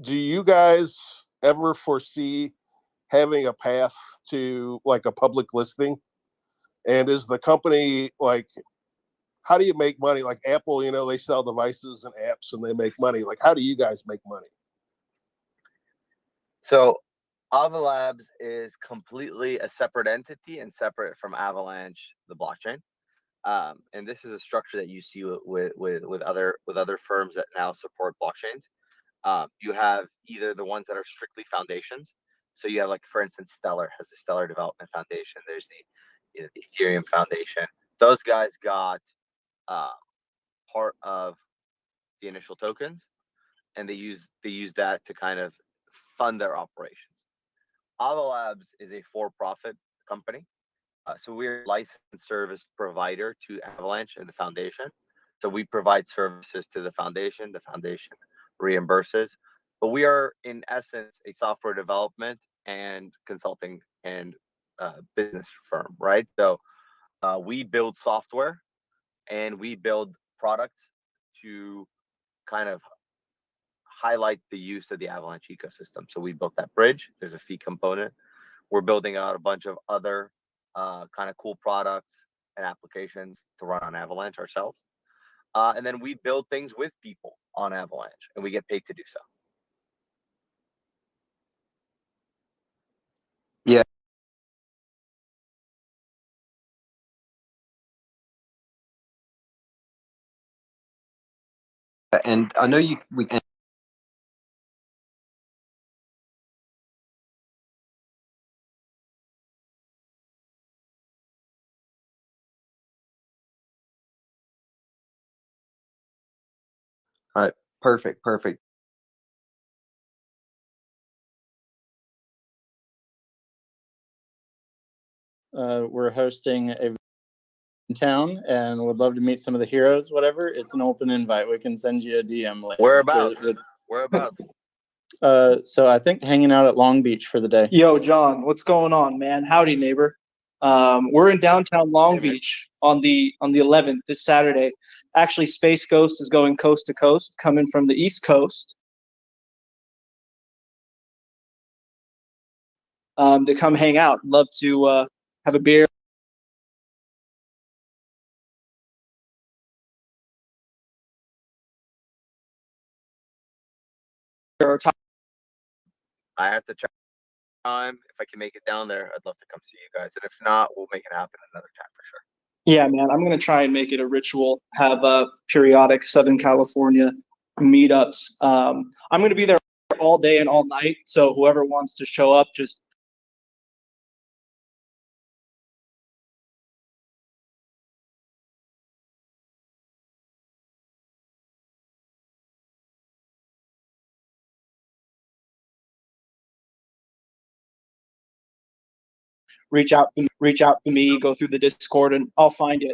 Do you guys ever foresee having a path to a public listing? And is the company how do you make money? Like Apple, they sell devices and apps and they make money. How do you guys make money? So Ava Labs is completely a separate entity and separate from Avalanche, the blockchain. And this is a structure that you see with other firms that now support blockchains. You have either the ones that are strictly foundations. So you have, for instance, Stellar has the Stellar Development Foundation. There's the Ethereum Foundation. Those guys got part of the initial tokens, and they use that to kind of fund their operations. Ava Labs is a for-profit company, So we're a licensed service provider to Avalanche and the foundation. So we provide services to the foundation reimburses. But we are, in essence, a software development and consulting and business firm, right? So we build software and we build products to kind of highlight the use of the Avalanche ecosystem. So we built that bridge. There's a fee component. We're building out a bunch of other kind of cool products and applications to run on Avalanche ourselves. And then we build things with people on Avalanche, and we get paid to do so. Yeah. And I know we can. All right, perfect. We're hosting a in town and would love to meet some of the heroes. Whatever, it's an open invite. We can send you a DM later. Whereabouts? Whereabouts? So I think hanging out at Long Beach for the day. Yo, John, what's going on, man? Howdy, neighbor. We're in downtown Long Beach on the 11th, this Saturday. Actually, Space Ghost is going coast to coast, coming from the East Coast. To come hang out. Love to have a beer. I have to check time. If I can make it down there, I'd love to come see you guys. And if not, we'll make it happen another time for sure. Yeah, man, I'm going to try and make it a ritual, have periodic Southern California meetups. I'm going to be there all day and all night. So whoever wants to show up, just reach out to me, go through the Discord, and I'll find it.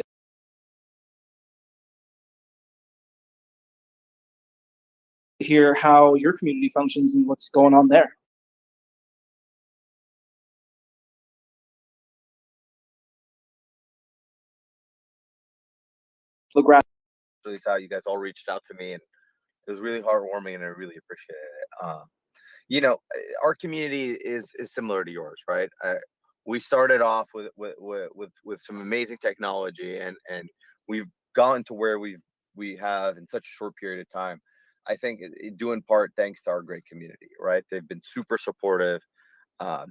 Hear how your community functions and what's going on there. Really how you guys all reached out to me, and it was really heartwarming, and I really appreciated it. You know, our community is similar to yours, right? We started off with some amazing technology, and we've gone to where we have in such a short period of time. I think due in part thanks to our great community, right? They've been super supportive,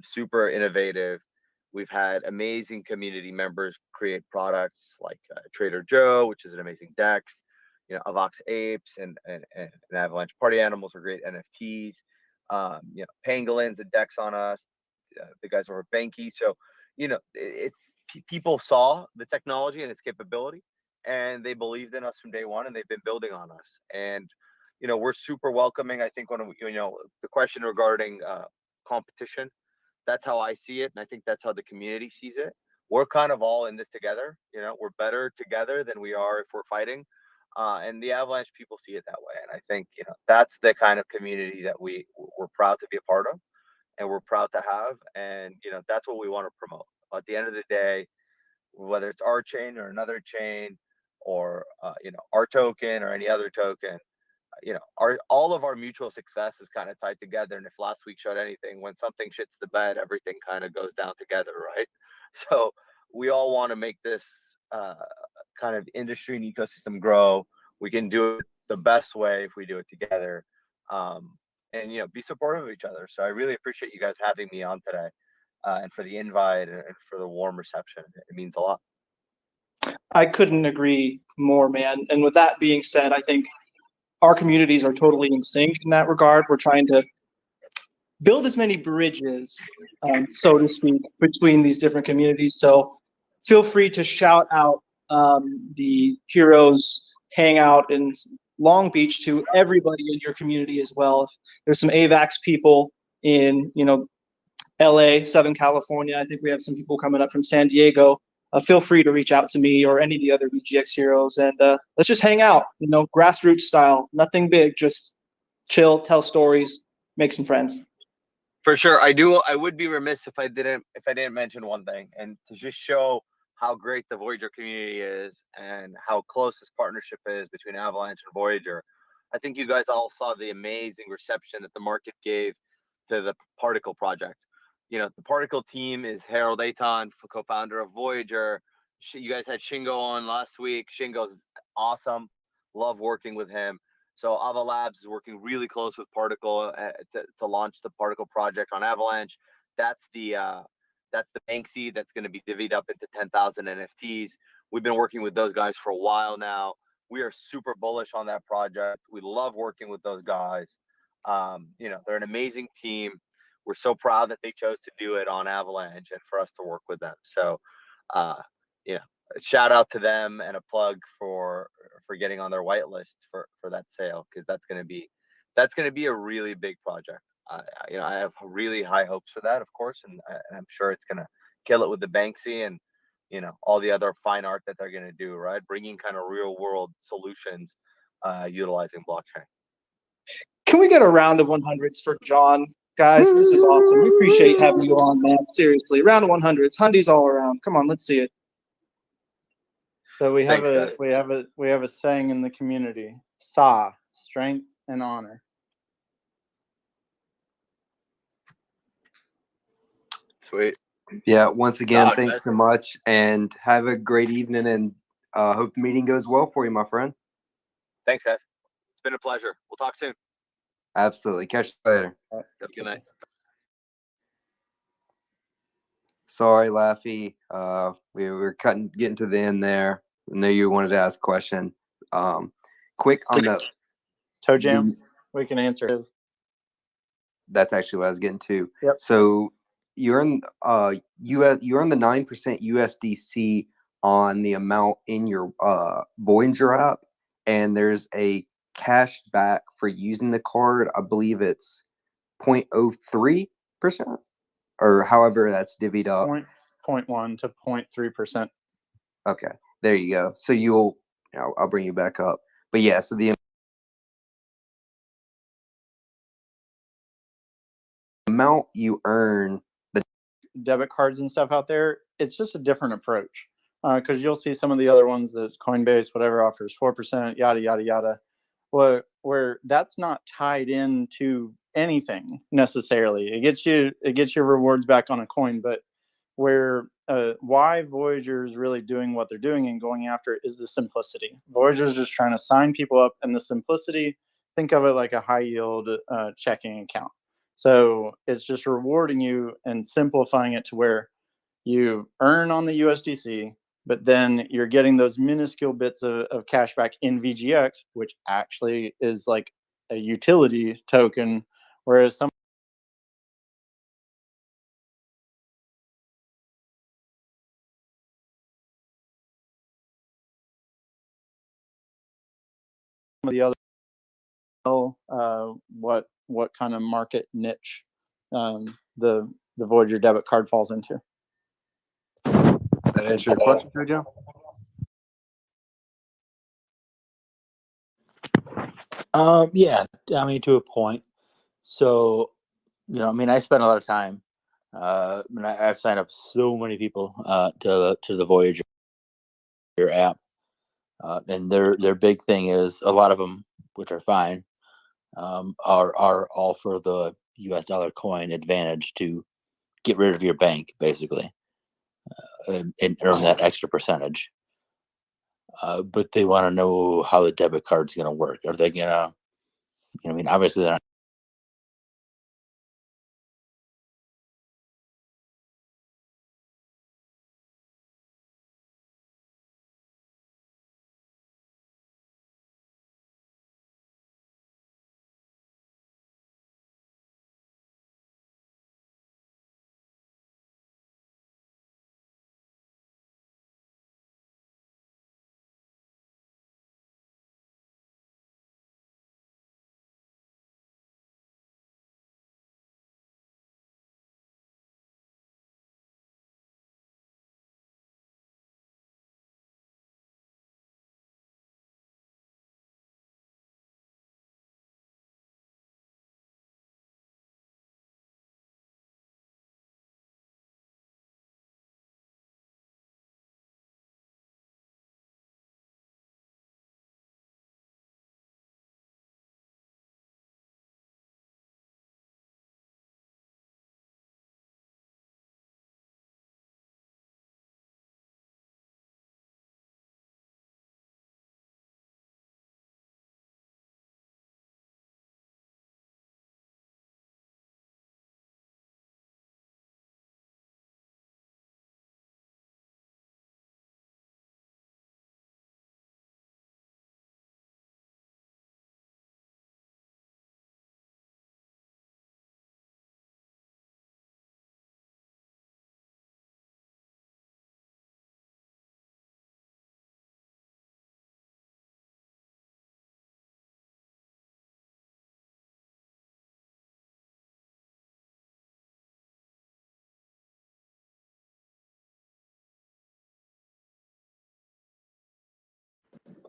super innovative. We've had amazing community members create products like Trader Joe, which is an amazing DEX. You know, Avox Apes and Avalanche Party Animals are great NFTs. You know, Pangolins and DEX on us. The guys over at Banky. So, you know, it's people saw the technology and its capability, and they believed in us from day one, and they've been building on us. And you know, we're super welcoming. I think when you know the question regarding competition, that's how I see it, and I think that's how the community sees it. We're kind of all in this together. You know, we're better together than we are if we're fighting. And the Avalanche people see it that way, and I think you know that's the kind of community that we're proud to be a part of, and we're proud to have, and you know that's what we want to promote. At the end of the day, whether it's our chain or another chain, or you know our token or any other token, you know all of our mutual success is kind of tied together. And if last week showed anything, when something shits the bed, everything kind of goes down together, right? So we all want to make this kind of industry and ecosystem grow. We can do it the best way if we do it together, and you know be supportive of each other. So I really appreciate you guys having me on today, and for the invite and for the warm reception. It means a lot. I couldn't agree more, man. And with that being said, I think our communities are totally in sync in that regard. We're trying to build as many bridges, so to speak, between these different communities. So feel free to shout out the Heroes Hangout in Long Beach to everybody in your community as well. There's some AVAX people in, you know, LA, Southern California. I think we have some people coming up from San Diego. Feel free to reach out to me or any of the other VGX heroes, and let's just hang out, grassroots style. Nothing big, just chill, tell stories, make some friends. For sure. I would be remiss if I didn't mention one thing, and to just show how great the Voyager community is and how close this partnership is between Avalanche and Voyager. I think you guys all saw the amazing reception that the market gave to the Particle project. The Particle team is Harold Aton, co-founder of Voyager. You guys had Shingo on last week. Shingo's awesome. Love working with him. So Ava Labs is working really close with Particle to launch the Particle project on Avalanche. That's the Banksy that's going to be divvied up into 10,000 NFTs. We've been working with those guys for a while now. We are super bullish on that project. We love working with those guys. They're an amazing team. We're so proud that they chose to do it on Avalanche and for us to work with them. So, shout out to them and a plug for getting on their whitelist for that sale, because that's going to be a really big project. I have really high hopes for that, of course, and I'm sure it's going to kill it with the Banksy and all the other fine art that they're going to do, right? Bringing kind of real world solutions utilizing blockchain. Can we get a round of 100s for John? Guys, this is awesome. We appreciate having you on, man. Seriously, round of 100s, hundies all around. Come on, let's see it. So we have Thanks, we have a saying in the community: "Sa, strength and honor." Sweet. Yeah, once again, Solid, thanks guys. so much, and have a great evening, and hope the meeting goes well for you, my friend. Thanks, guys. It's been a pleasure. We'll talk soon. Absolutely. Catch you later. Have a good night. Sorry, Laffy. We were getting to the end there. I know you wanted to ask a question. Quick on the Toe Jam, we can answer his. That's actually what I was getting to. Yep. So you're in you're on the 9% USDC on the amount in your Voyager app, and there's a cash back for using the card. I believe it's 0.03%, or however that's divvied up. 0.1 to 0.3%. Okay, there you go. So I'll bring you back up. But yeah, so the amount you earn, the debit cards and stuff out there, it's just a different approach. Because you'll see some of the other ones that CoinBase, whatever, offers 4%, yada, yada, yada. Where that's not tied into anything necessarily. It gets your rewards back on a coin, but why Voyager is really doing what they're doing and going after it is the simplicity. Voyager is just trying to sign people up, and the simplicity, think of it like a high yield checking account. So it's just rewarding you and simplifying it to where you earn on the USDC, but then you're getting those minuscule bits of cash back in VGX, which actually is like a utility token, whereas some of the other what kind of market niche the Voyager debit card falls into. that answer your question, Jojo? Yeah, I mean, to a point. So, I spent a lot of time. And I've signed up so many people to the Voyager app, and their big thing is, a lot of them, which are fine, are all for the US dollar coin advantage to get rid of your bank, basically, and earn that extra percentage. But they want to know how the debit card's going to work. Are they going to, obviously they're not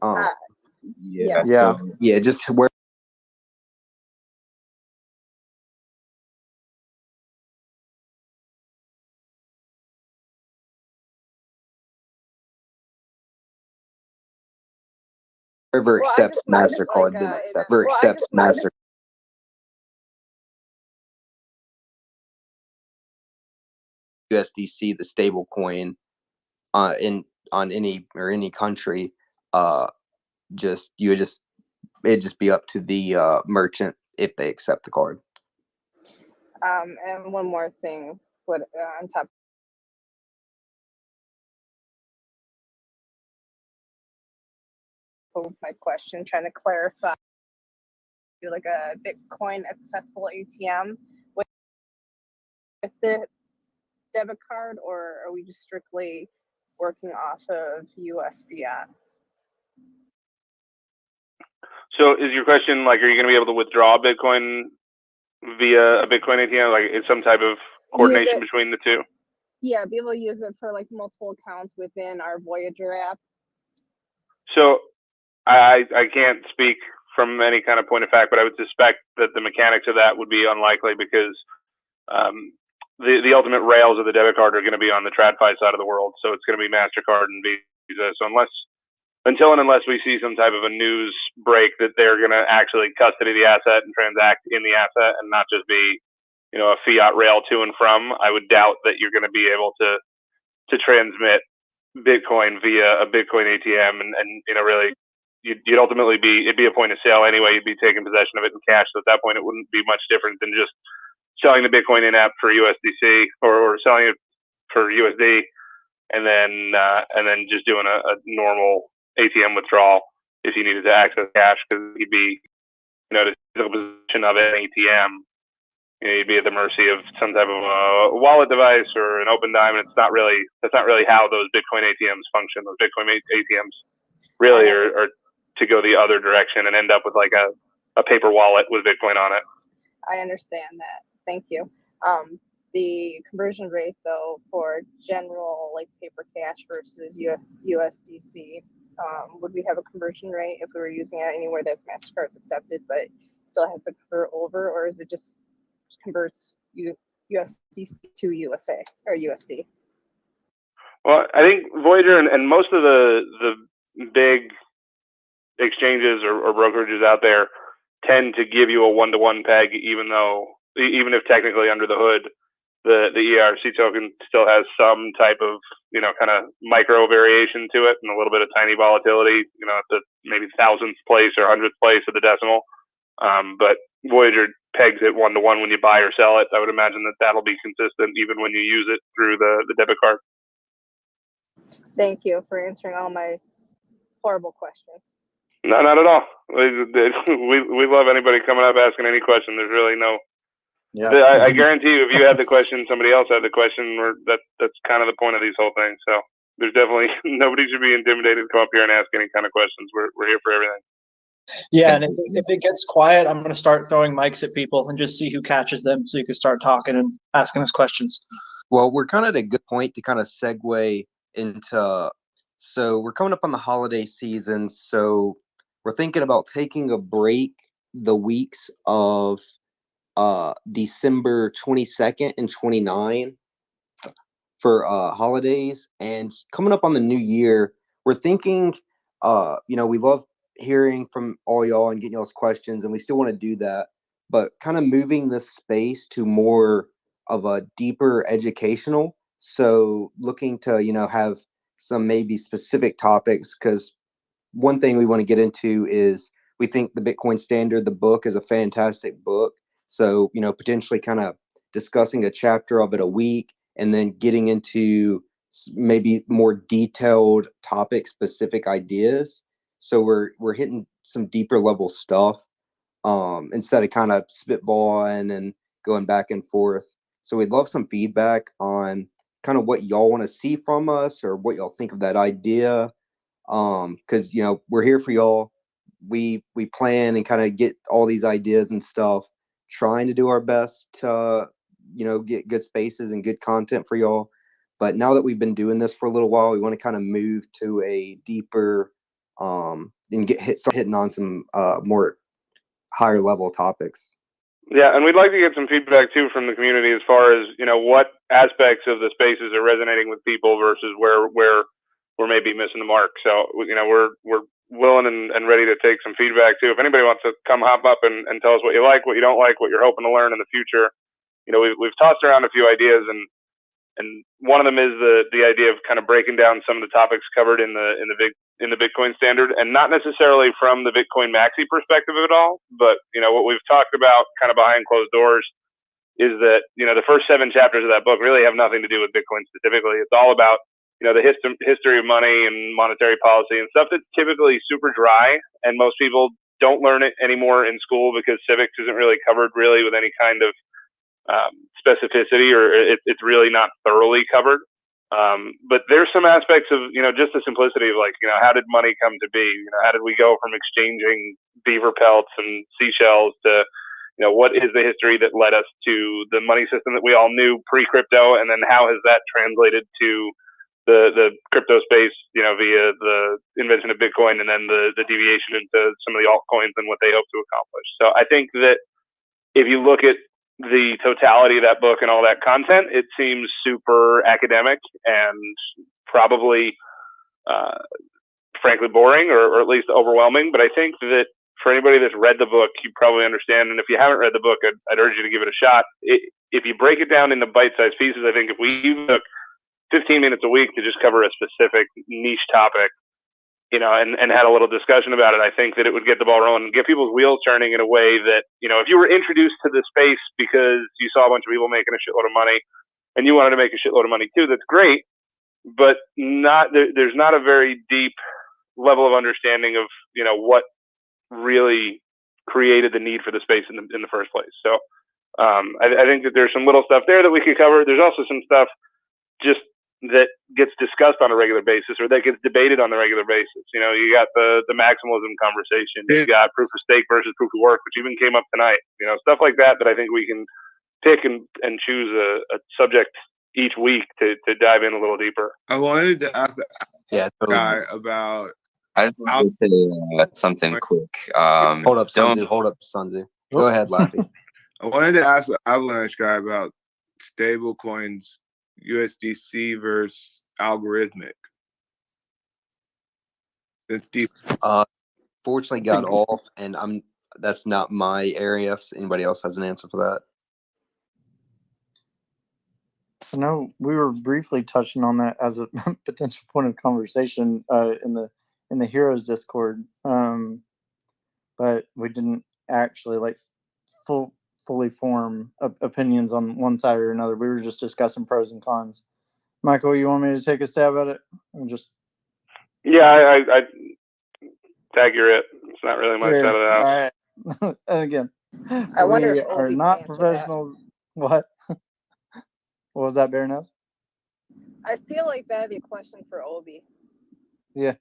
Yeah. Yeah. Yeah. Just where. Whoever accepts MasterCard, then whoever accepts Master. USDC, the stable coin, in on any country, it'd just be up to the merchant if they accept the card. And one more thing, what on top of my question, trying to clarify, do like a Bitcoin accessible ATM with the debit card, or are we just strictly working off of US fiat? So is your question like, are you going to be able to withdraw Bitcoin via a Bitcoin ATM? Like, is some type of coordination between the two? Yeah, be able to use it for like multiple accounts within our Voyager app. So I can't speak from any kind of point of fact, but I would suspect that the mechanics of that would be unlikely because the ultimate rails of the debit card are going to be on the TradFi side of the world. So it's going to be MasterCard and Visa. So until and unless we see some type of a news break that they're going to actually custody the asset and transact in the asset and not just be, a fiat rail to and from, I would doubt that you're going to be able to transmit Bitcoin via a Bitcoin ATM and really you'd ultimately it'd be a point of sale anyway. You'd be taking possession of it in cash. So at that point, it wouldn't be much different than just selling the Bitcoin in app for USDC or selling it for USD and then just doing a normal ATM withdrawal if you needed to access cash, because you'd be, to the position of an ATM, you'd be at the mercy of some type of a wallet device or an open diamond. That's not really how those Bitcoin ATMs function. Those Bitcoin ATMs really are to go the other direction and end up with like a paper wallet with Bitcoin on it. I understand that. Thank you. The conversion rate though for general like paper cash versus USDC, would we have a conversion rate if we were using it anywhere that's MasterCard's accepted but still has to convert over, or is it just converts USDC to USA or USD? Well, I think Voyager and most of the big exchanges or brokerages out there tend to give you a one-to-one peg, even if technically under the hood the ERC token still has some type of kind of micro variation to it and a little bit of tiny volatility, at the maybe thousandth place or hundredth place of the decimal. But Voyager pegs it one-to-one when you buy or sell it. I would imagine that'll be consistent even when you use it through the debit card. Thank you for answering all my horrible questions. No, not at all. We love anybody coming up asking any question. There's really no. Yeah. I guarantee you, if you had the question, somebody else had the question. That's kind of the point of these whole things. So there's definitely nobody should be intimidated to come up here and ask any kind of questions. We're here for everything. Yeah, and if it gets quiet, I'm going to start throwing mics at people and just see who catches them, so you can start talking and asking us questions. Well, we're kind of at a good point to kind of segue into. So we're coming up on the holiday season, so we're thinking about taking a break the weeks of December 22nd and 29 for holidays, and coming up on the new year, we're thinking, we love hearing from all y'all and getting y'all's questions, and we still want to do that, but kind of moving this space to more of a deeper educational. So looking to, have some maybe specific topics, because one thing we want to get into is we think the Bitcoin Standard, the book, is a fantastic book. So, potentially kind of discussing a chapter of it a week and then getting into maybe more detailed topic specific ideas. So we're hitting some deeper level stuff instead of kind of spitballing and going back and forth. So we'd love some feedback on kind of what y'all want to see from us or what y'all think of that idea. Because we're here for y'all. We plan and kind of get all these ideas and stuff, trying to do our best to get good spaces and good content for y'all. But now that we've been doing this for a little while, we want to kind of move to a deeper and start hitting on some more higher level topics. Yeah, and we'd like to get some feedback too from the community as far as, you know, what aspects of the spaces are resonating with people versus where we're maybe missing the mark. So, you know, we're willing and ready to take some feedback too. If anybody wants to come hop up and tell us what you like, what you don't like, what you're hoping to learn in the future, you know, we've tossed around a few ideas, and one of them is the idea of kind of breaking down some of the topics covered in the Bitcoin standard, and not necessarily from the Bitcoin maxi perspective of it all, but, you know, what we've talked about kind of behind closed doors is that, you know, the first 7 chapters of that book really have nothing to do with Bitcoin specifically. It's all about, you know, the history of money and monetary policy and stuff that's typically super dry, and most people don't learn it anymore in school because civics isn't really covered really with any kind of specificity, or it's really not thoroughly covered. But there's some aspects of, you know, just the simplicity of, like, you know, how did money come to be? You know, how did we go from exchanging beaver pelts and seashells to, you know, what is the history that led us to the money system that we all knew pre-crypto, and then how has that translated to the crypto space, you know, via the invention of Bitcoin, and then the deviation into some of the altcoins and what they hope to accomplish. So I think that if you look at the totality of that book and all that content, it seems super academic and probably, frankly, boring, or at least overwhelming. But I think that for anybody that's read the book, you probably understand. And if you haven't read the book, I'd urge you to give it a shot. If you break it down into bite-sized pieces, I think if we took 15 minutes a week to just cover a specific niche topic, you know, and had a little discussion about it, I think that it would get the ball rolling and get people's wheels turning in a way that, you know, if you were introduced to the space because you saw a bunch of people making a shitload of money and you wanted to make a shitload of money too, that's great, but there's not a very deep level of understanding of, you know, what really created the need for the space in the first place. So I think that there's some little stuff there that we could cover. There's also some stuff just that gets discussed on a regular basis, or that gets debated on a regular basis. You know, you got the maximalism conversation, you got proof of stake versus proof of work, which even came up tonight, you know, stuff like that I think we can pick and choose a subject each week to dive in a little deeper. I wanted to ask guy about. I just wanted to say something quick. Hold up, Sunzu. Go ahead, Laffy. I wanted to ask the Avalanche guy about stable coins, USDC versus Algorithmic. Fortunately got off, and that's not my area. If anybody else has an answer for that. I know we were briefly touching on that as a potential point of conversation in the Heroes Discord, but we didn't actually fully form opinions on one side or another. We were just discussing pros and cons. Michael, you want me to take a stab at it? Yeah, I tag you're it. It's not really my side of the house. All right. And again, I wonder we if are Obi not can answer professionals. What? What was that, Baroness? I feel like that'd be a question for Obi. Yeah.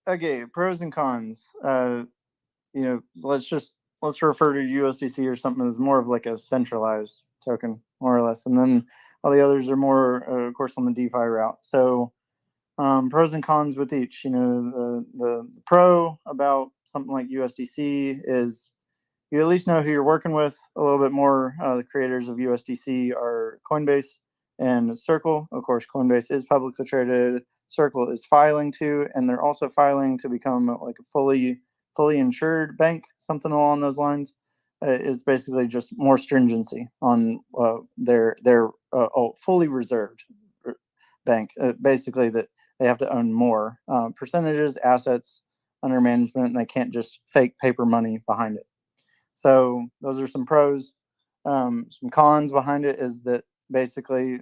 Okay, pros and cons. You know, let's refer to USDC or something as more of like a centralized token, more or less, and then all the others are more, of course, on the DeFi route. So, pros and cons with each. You know, the pro about something like USDC is you at least know who you're working with a little bit more. The creators of USDC are CoinBase and Circle. Of course, CoinBase is publicly traded. Circle is filing to, and they're also filing to become like a fully insured bank, something along those lines. Is basically just more stringency on their fully reserved bank. Basically, that they have to own more percentages, assets under management, and they can't just fake paper money behind it. So those are some pros. Some cons behind it is that basically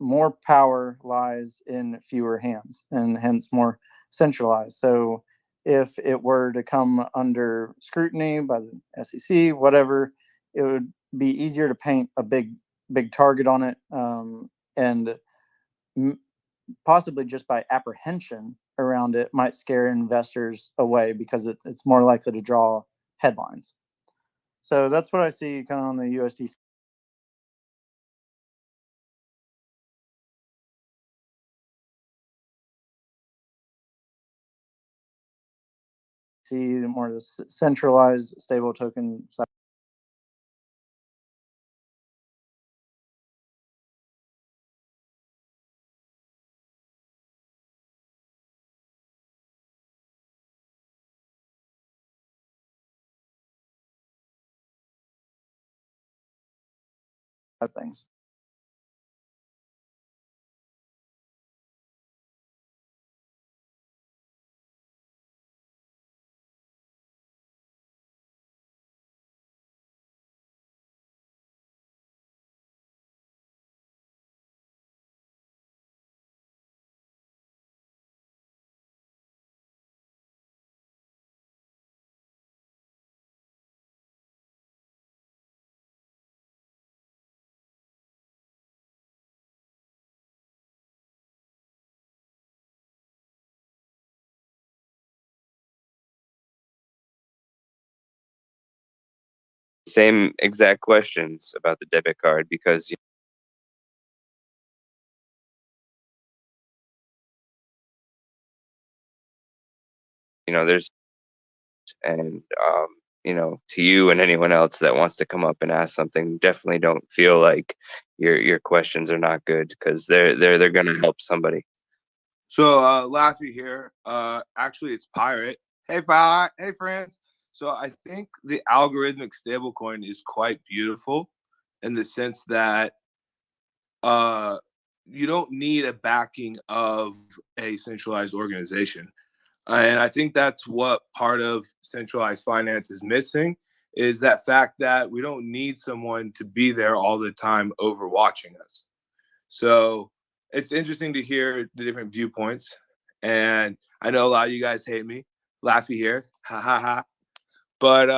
more power lies in fewer hands, and hence more centralized. So if it were to come under scrutiny by the SEC, whatever, it would be easier to paint a big target on it, and possibly just by apprehension around it might scare investors away because it's more likely to draw headlines. So that's what I see kind of on the USDC. the more the centralized stable token side of things. Same exact questions about the debit card because there's and to you and anyone else that wants to come up and ask something, definitely don't feel like your questions are not good because they're gonna help somebody. So Laffy here. Actually it's Pirate. Hey Pirate. Hey friends. So I think the algorithmic stablecoin is quite beautiful in the sense that you don't need a backing of a centralized organization. And I think that's what part of centralized finance is missing, is that fact that we don't need someone to be there all the time overwatching us. So it's interesting to hear the different viewpoints. And I know a lot of you guys hate me. Laffy here. Ha ha ha. But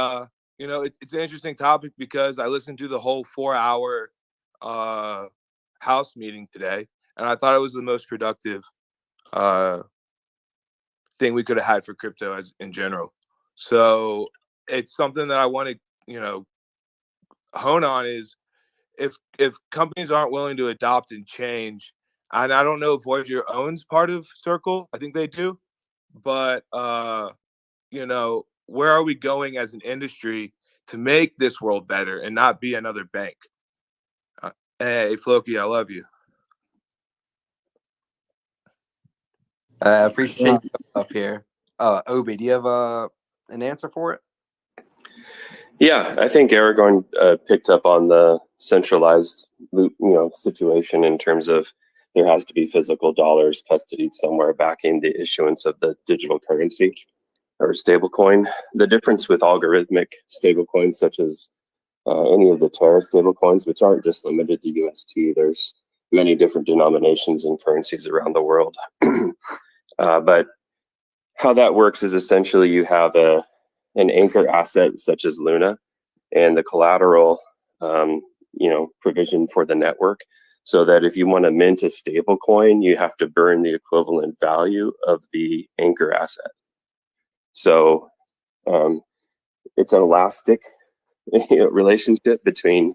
it's an interesting topic because I listened to the whole 4-hour house meeting today, and I thought it was the most productive thing we could have had for crypto as in general. So it's something that I want to, hone on is if companies aren't willing to adopt and change, and I don't know if Voyager owns part of Circle, I think they do, but where are we going as an industry to make this world better and not be another bank? Hey, Floki, I love you. I appreciate some stuff here. Obi, do you have an answer for it? Yeah, I think Aragorn picked up on the centralized situation in terms of there has to be physical dollars custodied somewhere backing the issuance of the digital currency or stablecoin. The difference with algorithmic stablecoins, such as any of the Terra stablecoins, which aren't just limited to UST, there's many different denominations and currencies around the world. But how that works is essentially you have an anchor asset such as Luna and the collateral provision for the network, so that if you want to mint a stable coin, you have to burn the equivalent value of the anchor asset. So it's an elastic relationship between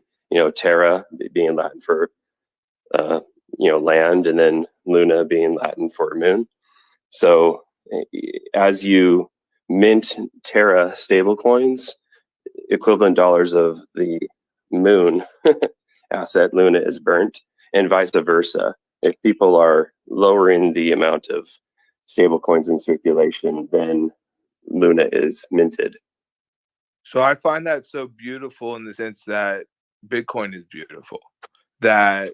Terra being Latin for land, and then Luna being Latin for moon. So as you mint Terra stablecoins, equivalent dollars of the moon asset Luna is burnt, and vice versa. If people are lowering the amount of stablecoins in circulation, then Luna is minted. So I find that so beautiful in the sense that Bitcoin is beautiful, that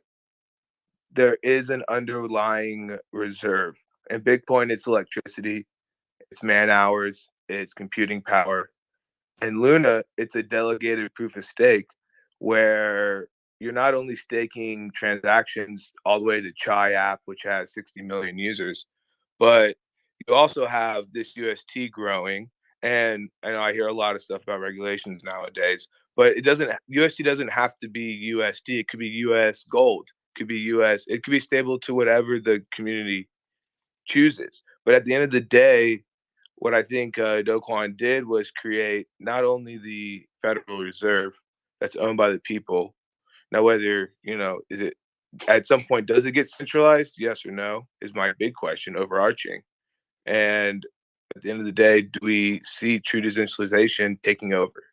there is an underlying reserve. In Bitcoin, it's electricity, it's man hours, it's computing power. In Luna, it's a delegated proof of stake where you're not only staking transactions all the way to Chai app, which has 60 million users, but you also have this UST growing. And I know I hear a lot of stuff about regulations nowadays, but UST doesn't have to be USD. It could be US gold, it could be stable to whatever the community chooses. But at the end of the day, what I think Do Kwon did was create not only the Federal Reserve that's owned by the people. Now, whether, is it at some point, does it get centralized? Yes or no is my big question, overarching. And at the end of the day, do we see true decentralization taking over?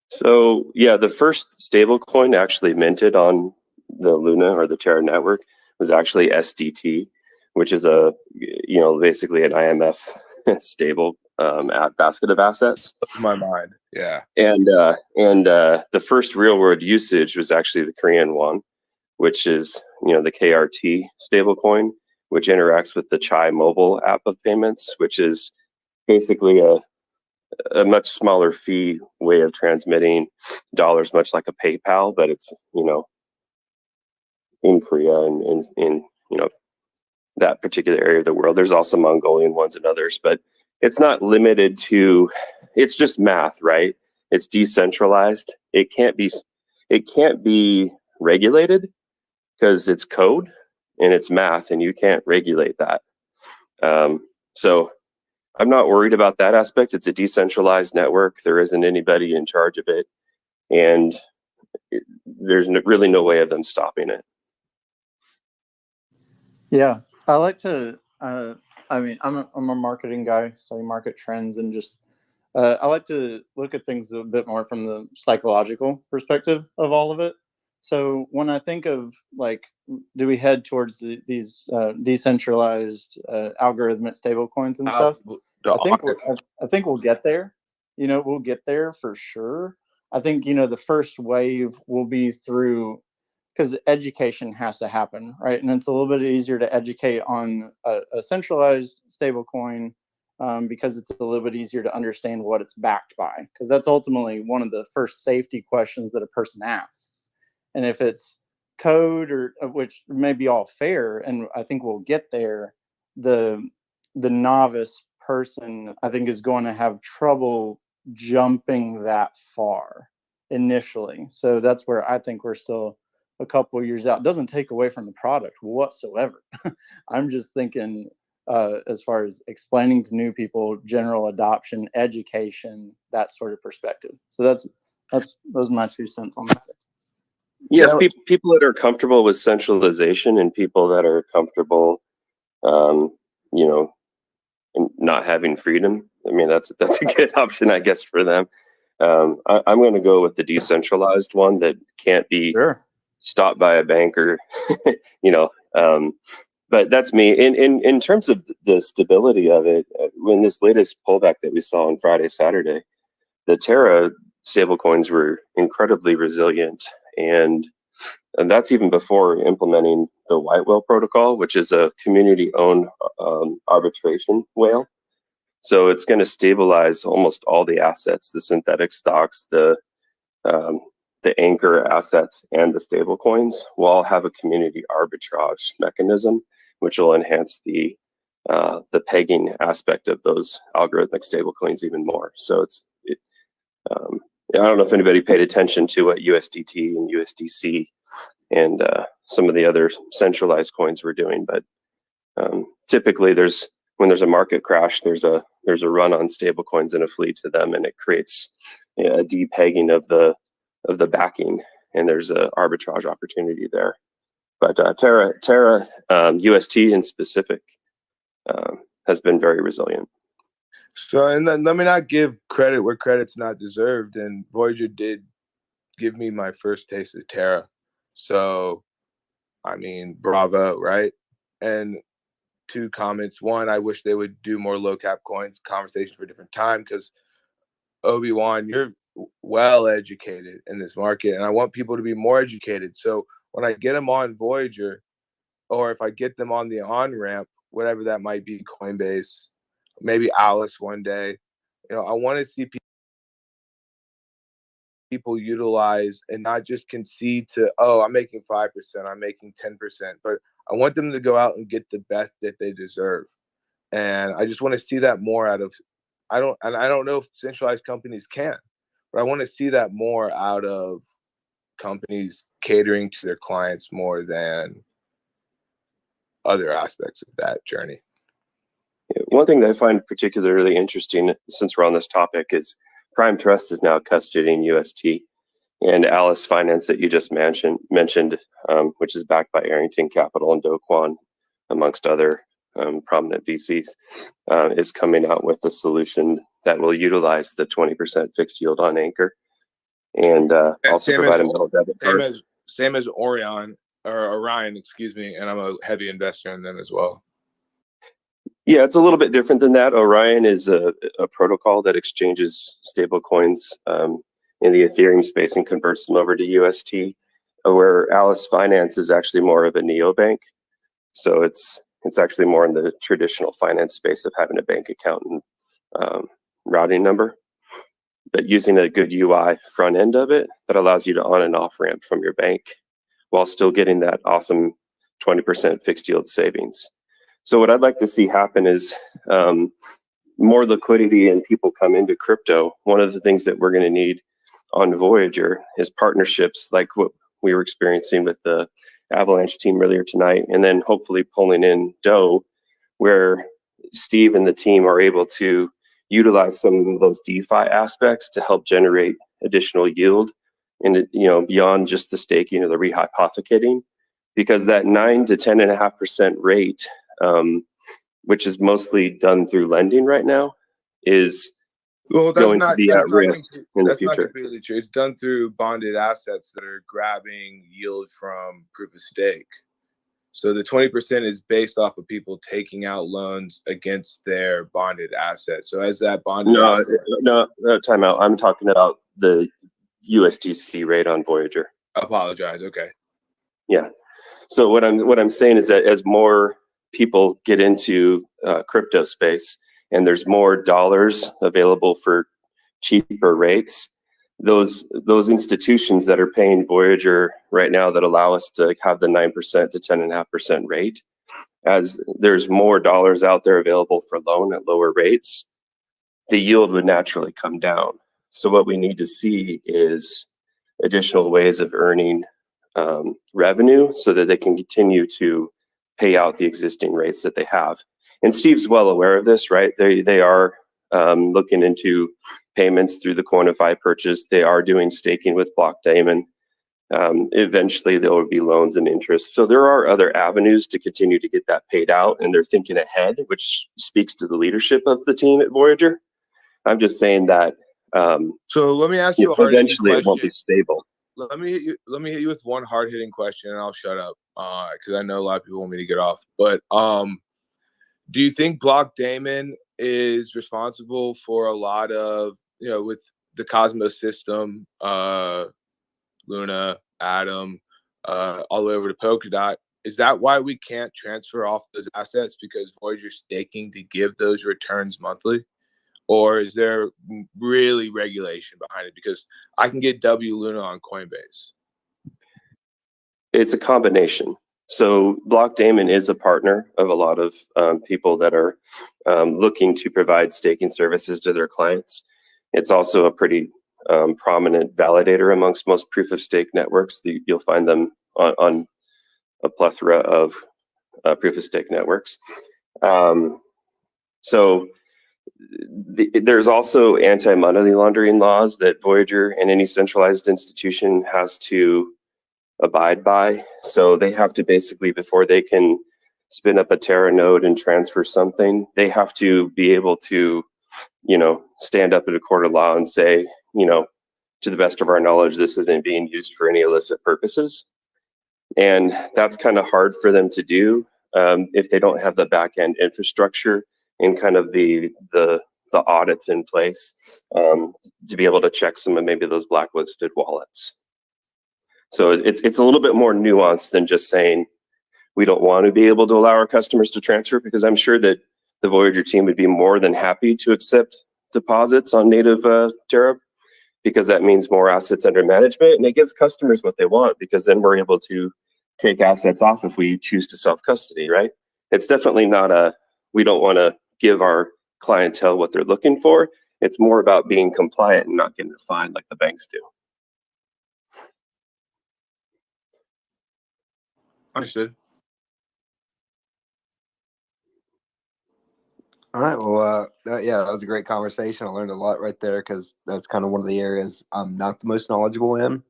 So yeah, the first stablecoin actually minted on the Luna or the Terra network was actually SDT, which is basically an IMF stable basket of assets. In my mind, yeah. And the first real world usage was actually the Korean won, which is the KRT stablecoin, which interacts with the Chai mobile app of payments, which is basically a much smaller fee way of transmitting dollars, much like a PayPal, but it's in Korea and in that particular area of the world. There's also Mongolian ones and others, but it's not limited to. It's just math, right? It's decentralized. It can't be regulated because it's code and it's math, and you can't regulate that. So I'm not worried about that aspect. It's a decentralized network. There isn't anybody in charge of it, and there's really no way of them stopping it. Yeah, I like to. I'm a marketing guy, study market trends, and just I like to look at things a bit more from the psychological perspective of all of it. So when I think of do we head towards these decentralized algorithmic stablecoins and stuff? I think we'll get there. We'll get there for sure. I think the first wave will be through, because education has to happen, right? And it's a little bit easier to educate on a centralized stablecoin because it's a little bit easier to understand what it's backed by, because that's ultimately one of the first safety questions that a person asks. And if it's code, or which may be all fair, and I think we'll get there, the novice person, I think, is going to have trouble jumping that far initially. So that's where I think we're still a couple of years out. It doesn't take away from the product whatsoever. I'm just thinking as far as explaining to new people, general adoption, education, that sort of perspective. So those are my 2 cents on that. Yes, people that are comfortable with centralization and people that are comfortable, in not having freedom. I mean, that's a good option, I guess, for them. I'm going to go with the decentralized one that can't be stopped by a banker, but that's me. In terms of the stability of it, when this latest pullback that we saw on Friday, Saturday, the Terra stablecoins were incredibly resilient, and that's even before implementing the white whale protocol, which is a community-owned arbitration whale. So it's going to stabilize almost all the assets, the synthetic stocks, the anchor assets, and the stable coins will all have a community arbitrage mechanism, which will enhance the pegging aspect of those algorithmic stable coins even more. So I don't know if anybody paid attention to what USDT and USDC and some of the other centralized coins were doing, but typically when there's a market crash, there's a run on stable coins and a flee to them, and it creates a depegging of the backing, and there's an arbitrage opportunity there. But Terra UST in specific has been very resilient. So, and then let me not give credit where credit's not deserved, and Voyager did give me my first taste of Terra. So, I mean, bravo, right? And 2 comments. 1, I wish they would do more low cap coins. Conversation for a different time, because Obi-Wan, you're well educated in this market, and I want people to be more educated. So when I get them on Voyager, or if I get them on the on-ramp, whatever that might be, CoinBase, maybe Alice one day, I want to see people utilize and not just concede to, I'm making 5%, I'm making 10%, but I want them to go out and get the best that they deserve. And I just want to see that more out of, I don't know if centralized companies can, but I want to see that more out of companies catering to their clients more than other aspects of that journey. One thing that I find particularly interesting, since we're on this topic, is Prime Trust is now custodying UST, and Alice Finance that you just mentioned, which is backed by Arrington Capital and Do Kwon, amongst other prominent VCs, is coming out with a solution that will utilize the 20% fixed yield on Anchor, and also provide a middle debit card. Same as Orion or Orion, excuse me, and I'm a heavy investor in them as well. Yeah, it's a little bit different than that. Orion is a protocol that exchanges stable coins in the Ethereum space and converts them over to UST, where Alice Finance is actually more of a neobank. So it's actually more in the traditional finance space of having a bank account and routing number, but using a good UI front end of it that allows you to on and off ramp from your bank while still getting that awesome 20% fixed yield savings. So what I'd like to see happen is more liquidity and people come into crypto. One of the things that we're going to need on Voyager is partnerships like what we were experiencing with the Avalanche team earlier tonight, and then hopefully pulling in Doe, where Steve and the team are able to utilize some of those DeFi aspects to help generate additional yield, and beyond just the staking or the rehypothecating, because that 9 to 10.5% rate, which is mostly done through lending right now, is going to be at risk in the future. That's not completely true. It's done through bonded assets that are grabbing yield from proof of stake. So the 20% is based off of people taking out loans against their bonded assets. So as that bonded asset... No, time out. I'm talking about the USDC rate on Voyager. Apologize. Okay. Yeah. So what I'm saying is that as more people get into crypto space and there's more dollars available for cheaper rates, those institutions that are paying Voyager right now that allow us to have the 9% to 10.5% rate, as there's more dollars out there available for loan at lower rates, the yield would naturally come down. So what we need to see is additional ways of earning revenue so that they can continue to pay out the existing rates that they have. And Steve's well aware of this, right? They are looking into payments through the Coinify purchase. They are doing staking with Blockdaemon. Eventually there will be loans and interest. So there are other avenues to continue to get that paid out, and they're thinking ahead, which speaks to the leadership of the team at Voyager. I'm just saying that so let me ask you a hard-hitting eventually question. It won't be stable. Let me hit you with one hard-hitting question, and I'll shut up because I know a lot of people want me to get off. But do you think Blockdaemon is responsible for a lot of, with the Cosmos system, Luna, Atom, all the way over to Polkadot? Is that why we can't transfer off those assets because Voyager's staking to give those returns monthly? Or is there really regulation behind it? Because I can get W Luna on Coinbase. It's a combination. So Blockdaemon is a partner of a lot of people that are looking to provide staking services to their clients. It's also a pretty prominent validator amongst most proof of stake networks. You'll find them on a plethora of proof of stake networks. There's also anti-money laundering laws that Voyager and any centralized institution has to abide by. So they have to basically, before they can spin up a Terra node and transfer something, they have to be able to, stand up at a court of law and say, to the best of our knowledge, this isn't being used for any illicit purposes. And that's kind of hard for them to do if they don't have the back end infrastructure and kind of the audits in place to be able to check some of maybe those blacklisted wallets. So it's a little bit more nuanced than just saying we don't want to be able to allow our customers to transfer, because I'm sure that the Voyager team would be more than happy to accept deposits on native Terra, because that means more assets under management, and it gives customers what they want, because then we're able to take assets off if we choose to self-custody, right? It's definitely not we don't want to give our clientele what they're looking for. It's more about being compliant and not getting fined like the banks do. Understood. All right. Well, yeah, that was a great conversation. I learned a lot right there because that's kind of one of the areas I'm not the most knowledgeable in.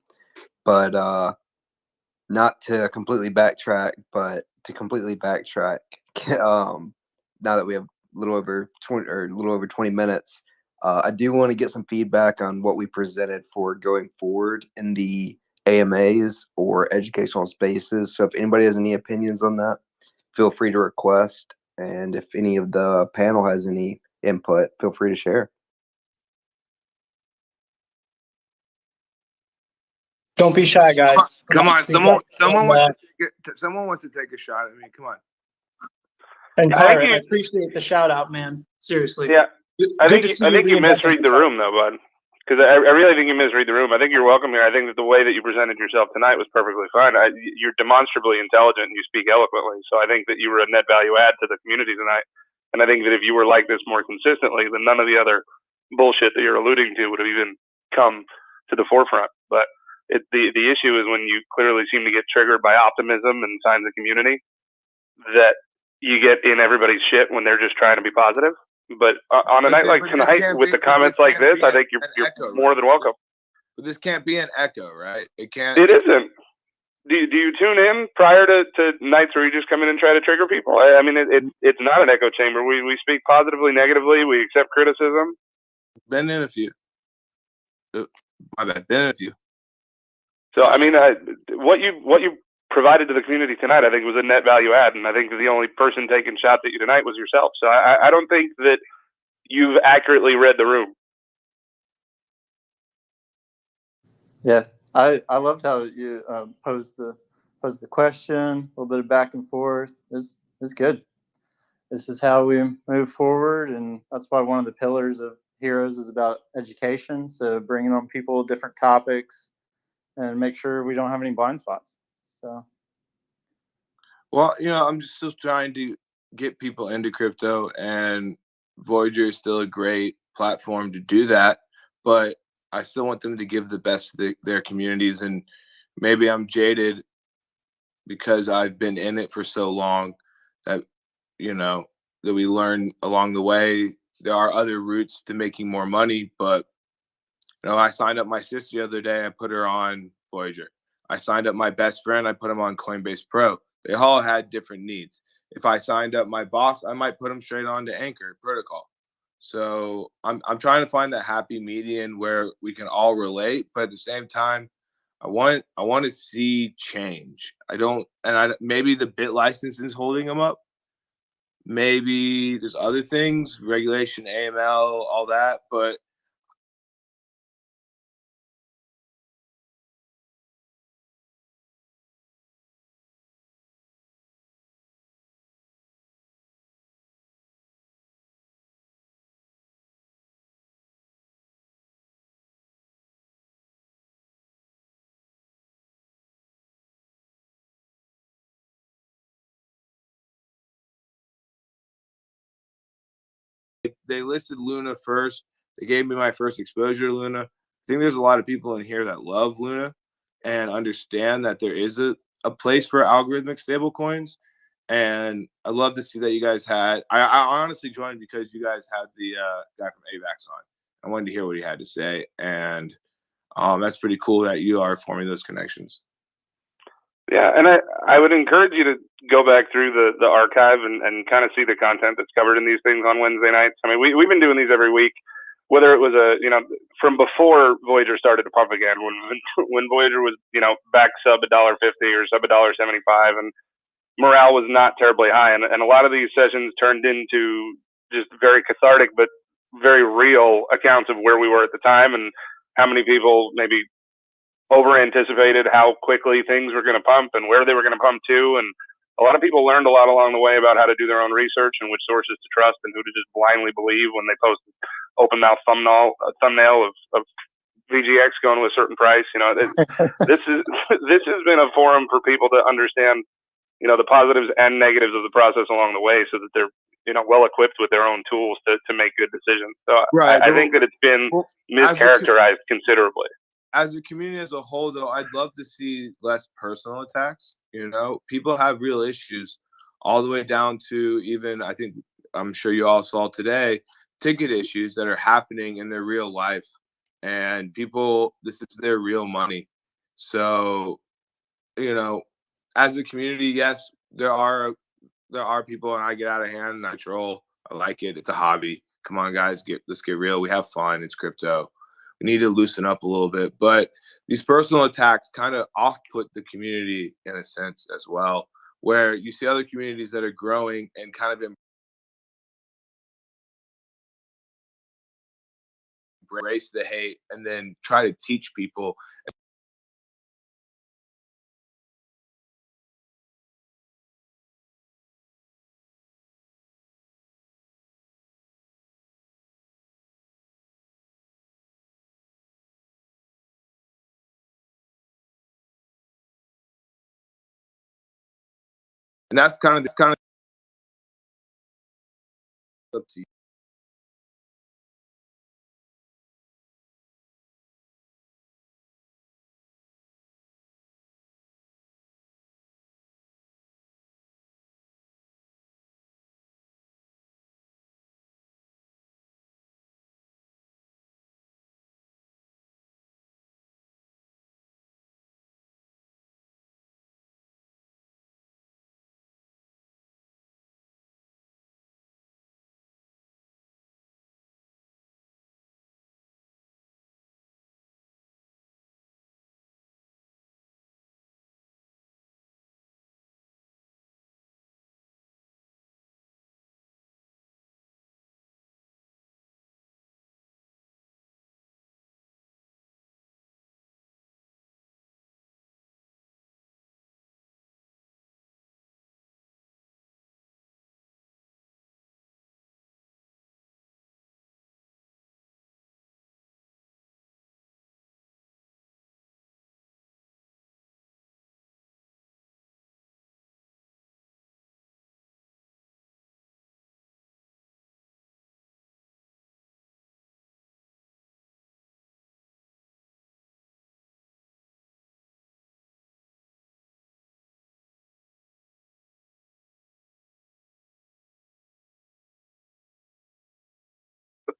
But not to completely backtrack, but to completely backtrack, now that we have a little over 20 minutes, I do want to get some feedback on what we presented for going forward in the AMAs or educational spaces. So if anybody has any opinions on that, feel free to request. And if any of the panel has any input, feel free to share. Don't be shy, guys. Come on. Someone wants to take a shot at me. Come on. And I Pirate, think I you- appreciate the shout out, man. Seriously. Yeah, I Good think to see I think you reinventing misread the yourself. room though, bud. Because I really think you misread the room. I think you're welcome here. I think that the way that you presented yourself tonight was perfectly fine. You're demonstrably intelligent and you speak eloquently. So I think that you were a net value add to the community tonight. And I think that if you were like this more consistently, then none of the other bullshit that you're alluding to would have even come to the forefront. But the issue is when you clearly seem to get triggered by optimism and signs of community, that you get in everybody's shit when they're just trying to be positive. But on a night like tonight, with the comments like this, I think you're more than welcome. But this can't be an echo, right? It can't. It isn't. Do you tune in prior to nights where you just come in and try to trigger people? I mean, it's not an echo chamber. We speak positively, negatively. We accept criticism. Been in a few. My bad. Been in a few. So I mean, what you provided to the community tonight, I think, was a net value add, and I think the only person taking shots at you tonight was yourself. So I don't think that you've accurately read the room. Yeah, I loved how you posed the question, a little bit of back and forth. It's good. This is how we move forward, and that's why one of the pillars of Heroes is about education. So bringing on people with different topics and make sure we don't have any blind spots. So. Well, I'm just still trying to get people into crypto, and Voyager is still a great platform to do that. But I still want them to give the best to their communities. And maybe I'm jaded because I've been in it for so long that, that we learn along the way. There are other routes to making more money. But, I signed up my sister the other day. I put her on Voyager. I signed up my best friend. I put him on CoinBase Pro. They all had different needs. If I signed up my boss, I might put him straight on to Anchor Protocol. So I'm trying to find that happy median where we can all relate, but at the same time, I want to see change. Maybe the bit license is holding them up. Maybe there's other things, regulation, AML, all that, but they listed Luna first. They gave me my first exposure to Luna. I think there's a lot of people in here that love Luna and understand that there is a place for algorithmic stablecoins. And I love to see that you guys had. I honestly joined because you guys had the guy from Avax on. I wanted to hear what he had to say, and that's pretty cool that you are forming those connections. Yeah, and I would encourage you to go back through the archive and kind of see the content that's covered in these things on Wednesday nights. I mean, we've been doing these every week, whether it was from before Voyager started to pump again, when Voyager was back sub $1.50 or sub $1.75, and morale was not terribly high, and a lot of these sessions turned into just very cathartic but very real accounts of where we were at the time and how many people maybe over anticipated how quickly things were going to pump and where they were going to pump to. And a lot of people learned a lot along the way about how to do their own research and which sources to trust and who to just blindly believe when they post open mouth thumbnail of VGX going to a certain price. This has been a forum for people to understand, the positives and negatives of the process along the way so that they're, well equipped with their own tools to make good decisions. So right. I think that it's been mischaracterized considerably. As a community as a whole, though, I'd love to see less personal attacks. People have real issues all the way down to even, I'm sure you all saw today, ticket issues that are happening in their real life. And people, this is their real money. So, as a community, yes, there are there are people, and I get out of hand and I troll. I like it. It's a hobby. Come on, guys, let's get real. We have fun. It's crypto. We need to loosen up a little bit. But these personal attacks kind of off-put the community in a sense as well, where you see other communities that are growing and kind of embrace the hate and then try to teach people. And that's kind of up to you.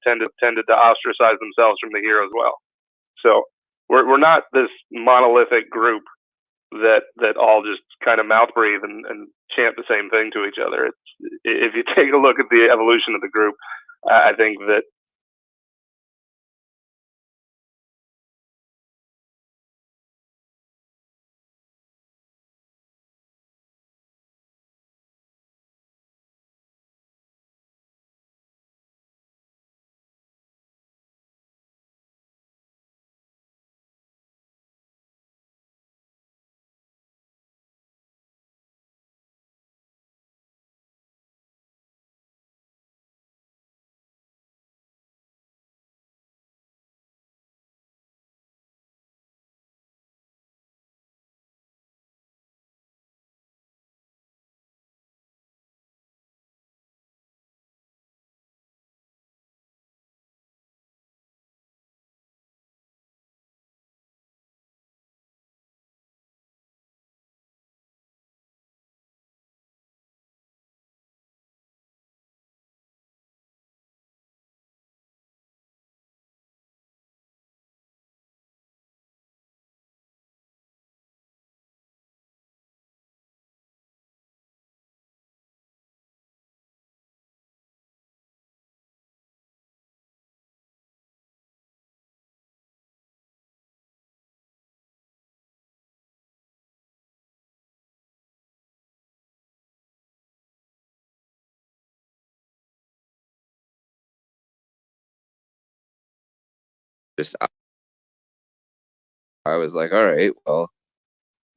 Tended to ostracize themselves from the hero as well. So we're not this monolithic group that all just kind of mouth breathe and chant the same thing to each other. If you take a look at the evolution of the group, I think that just I was like, all right, well,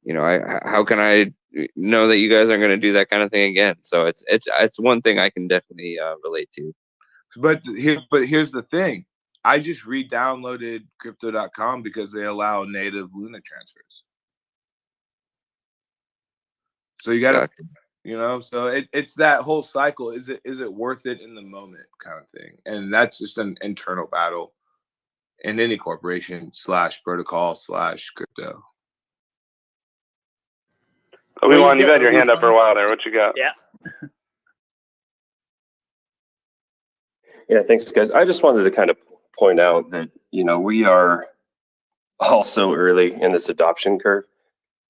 how can I know that you guys aren't going to do that kind of thing again? So it's one thing I can definitely relate to. But here's the thing. I just re-downloaded crypto.com because they allow native Luna transfers. So you gotta, so it's that whole cycle. Is it worth it in the moment kind of thing? And that's just an internal battle in any corporation / protocol / crypto. Obi-Wan, you've had your hand up for a while there. What you got? Yeah. Yeah, thanks, guys. I just wanted to kind of point out that, we are all so early in this adoption curve.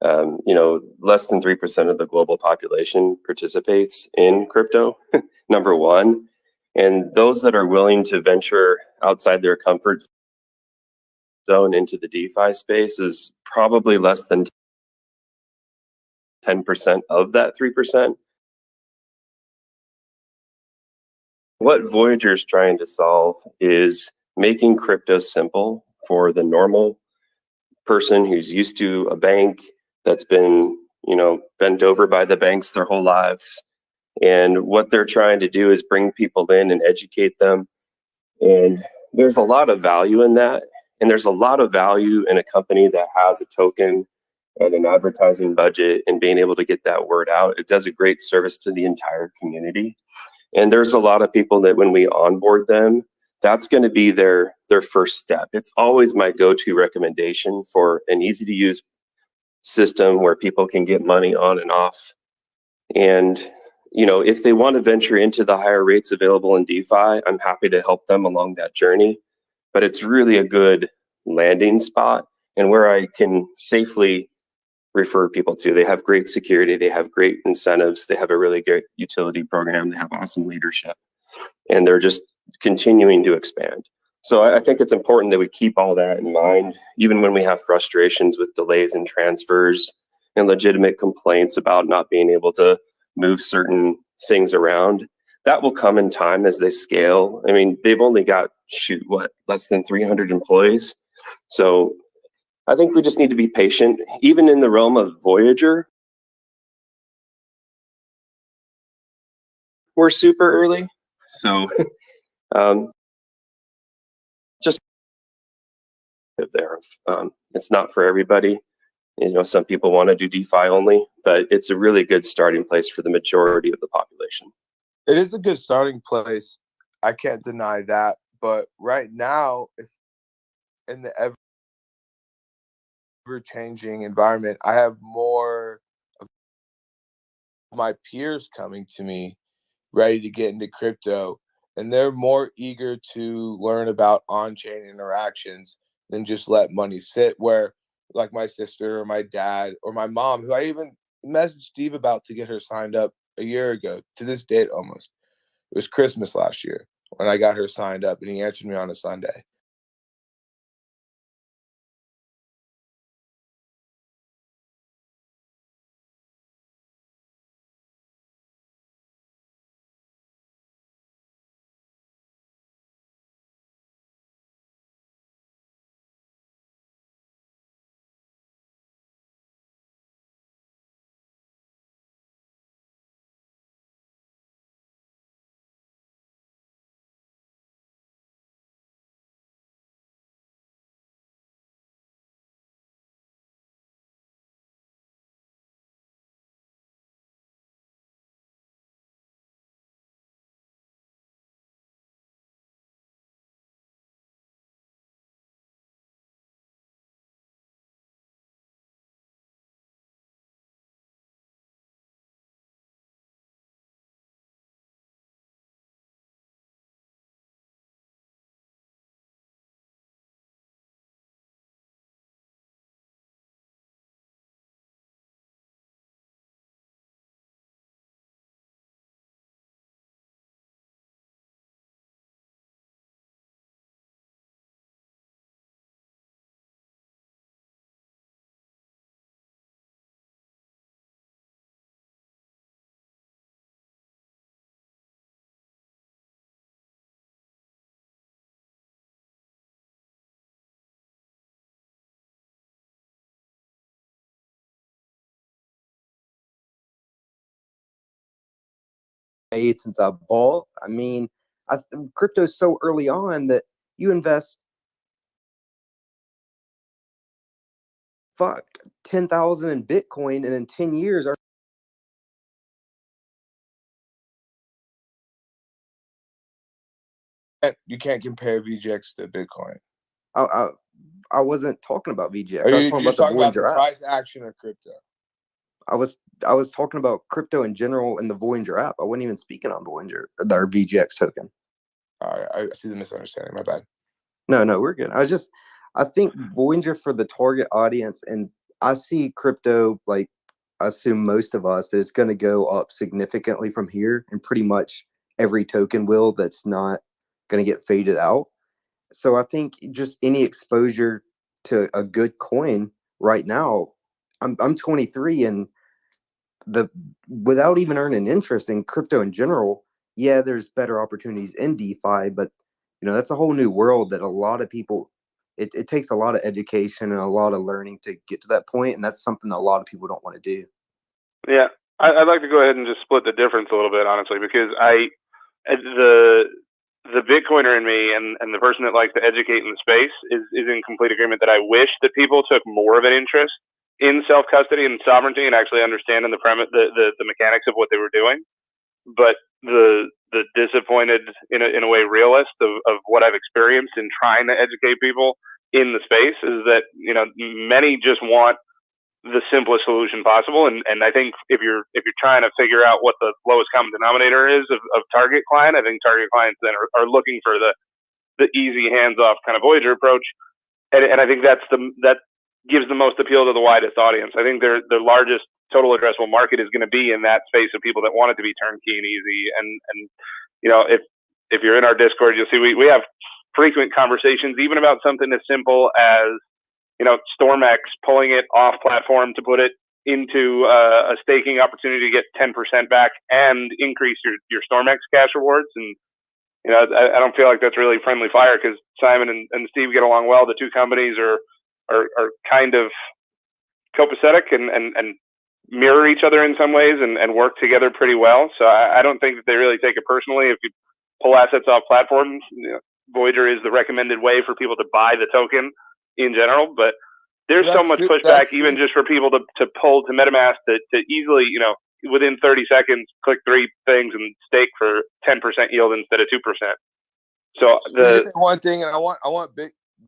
Less than 3% of the global population participates in crypto, number one. And those that are willing to venture outside their comfort zone into the DeFi space is probably less than 10% of that 3%. What Voyager is trying to solve is making crypto simple for the normal person who's used to a bank that's been, bent over by the banks their whole lives. And what they're trying to do is bring people in and educate them. And there's a lot of value in that. And there's a lot of value in a company that has a token and an advertising budget and being able to get that word out. It does a great service to the entire community. And there's a lot of people that when we onboard them, that's going to be their first step. It's always my go-to recommendation for an easy to use system where people can get money on and off. And if they want to venture into the higher rates available in DeFi, I'm happy to help them along that journey. But it's really a good landing spot and where I can safely refer people to. They have great security, they have great incentives, they have a really great utility program, they have awesome leadership, and they're just continuing to expand. So I think it's important that we keep all that in mind, even when we have frustrations with delays in transfers and legitimate complaints about not being able to move certain things around. That will come in time as they scale. I mean, they've only got, less than 300 employees. So I think we just need to be patient. Even in the realm of Voyager, we're super early. So just there. It's not for everybody. Some people want to do DeFi only, but it's a really good starting place for the majority of the population. It is a good starting place. I can't deny that. But right now, if in the ever-changing environment, I have more of my peers coming to me ready to get into crypto, and they're more eager to learn about on-chain interactions than just let money sit, where like my sister or my dad or my mom, who I even messaged Steve about to get her signed up a year ago, to this date almost. It was Christmas last year when I got her signed up, and he answered me on a Sunday. Made since I bought. I mean, crypto is so early on that you invest 10,000 in Bitcoin, and in 10 years, you can't compare VGX to Bitcoin. I wasn't talking about VGX. Are I was you talking just about the talking about Voyager the app. price action of crypto? I was talking about crypto in general in the Voyager app. I wasn't even speaking on Voyager, their VGX token. I see the misunderstanding. My bad. No, we're good. I think Voyager for the target audience and I see crypto, like I assume most of us, that it's going to go up significantly from here, and pretty much every token will that's not going to get faded out. So I think just any exposure to a good coin right now, I'm 23, and without even earning interest in crypto in general, yeah, there's better opportunities in DeFi, but that's a whole new world that a lot of people, it takes a lot of education and a lot of learning to get to that point, and that's something that a lot of people don't want to do. Yeah, I'd like to go ahead and just split the difference a little bit, honestly, because the Bitcoiner in me and the person that likes to educate in the space is in complete agreement that I wish that people took more of an interest in self-custody and sovereignty and actually understanding the mechanics of what they were doing. But the disappointed, in a way, realist of what I've experienced in trying to educate people in the space is that, many just want the simplest solution possible. And I think if you're trying to figure out what the lowest common denominator is of target client, I think target clients then are looking for the easy hands-off kind of Voyager approach. And I think that gives the most appeal to the widest audience. I think their largest total addressable market is going to be in that space of people that want it to be turnkey and easy. And if you're in our Discord, you'll see we have frequent conversations, even about something as simple as StormX, pulling it off platform to put it into a staking opportunity to get 10% back and increase your StormX cash rewards. And I don't feel like that's really friendly fire, because Simon and Steve get along well. The two companies are kind of copacetic and mirror each other in some ways and work together pretty well. So I don't think that they really take it personally if you pull assets off platforms. Voyager is the recommended way for people to buy the token in general, but there's so much pushback even just for people to pull to MetaMask to easily, within 30 seconds, click 3 things and stake for 10% yield instead of 2%. So one thing, and I want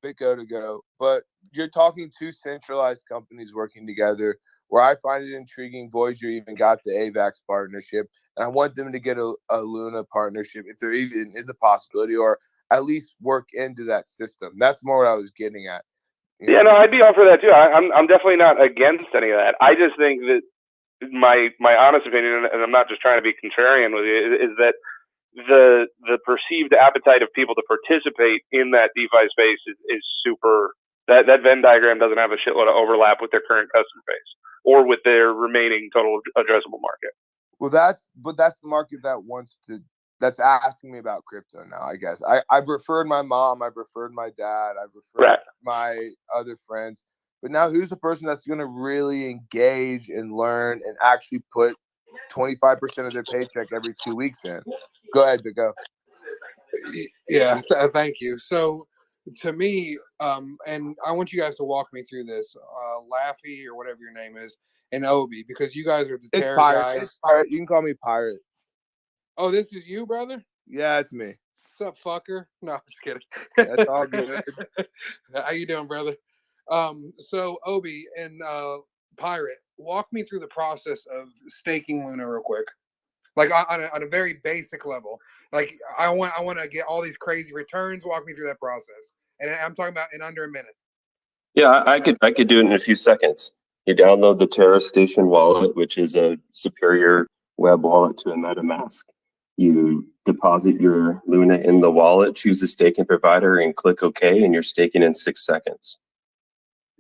BitGo to go, but you're talking two centralized companies working together. Where I find it intriguing, Voyager even got the AVAX partnership, and I want them to get a Luna partnership if there even is a possibility, or at least work into that system. That's more what I was getting at. Yeah, no, I'd be all for that too. I'm definitely not against any of that. I just think that my honest opinion, and I'm not just trying to be contrarian with you, is that the perceived appetite of people to participate in that DeFi space is super. That Venn diagram doesn't have a shitload of overlap with their current customer base or with their remaining total addressable market. Well, that's the market that's asking me about crypto now, I guess. I've referred my mom, I've referred my dad, I've referred my other friends. But now who's the person that's going to really engage and learn and actually put 25% of their paycheck every 2 weeks in? Go ahead, Bigo. Yeah, thank you. So to me, and I want you guys to walk me through this, Laffy or whatever your name is, and Obi, because you guys are the terror guys. It's Pirate. You can call me Pirate. Oh, this is you, brother? Yeah, it's me. What's up, fucker? No, I'm just kidding. That's all good. How you doing, brother? So Obi and Pirate, walk me through the process of staking Luna real quick. Like on a very basic level. Like I want to get all these crazy returns. Walk me through that process. And I'm talking about in under a minute. Yeah, I could do it in a few seconds. You download the Terra Station wallet, which is a superior web wallet to a MetaMask. You deposit your Luna in the wallet, choose a staking provider, and click OK, and you're staking in 6 seconds.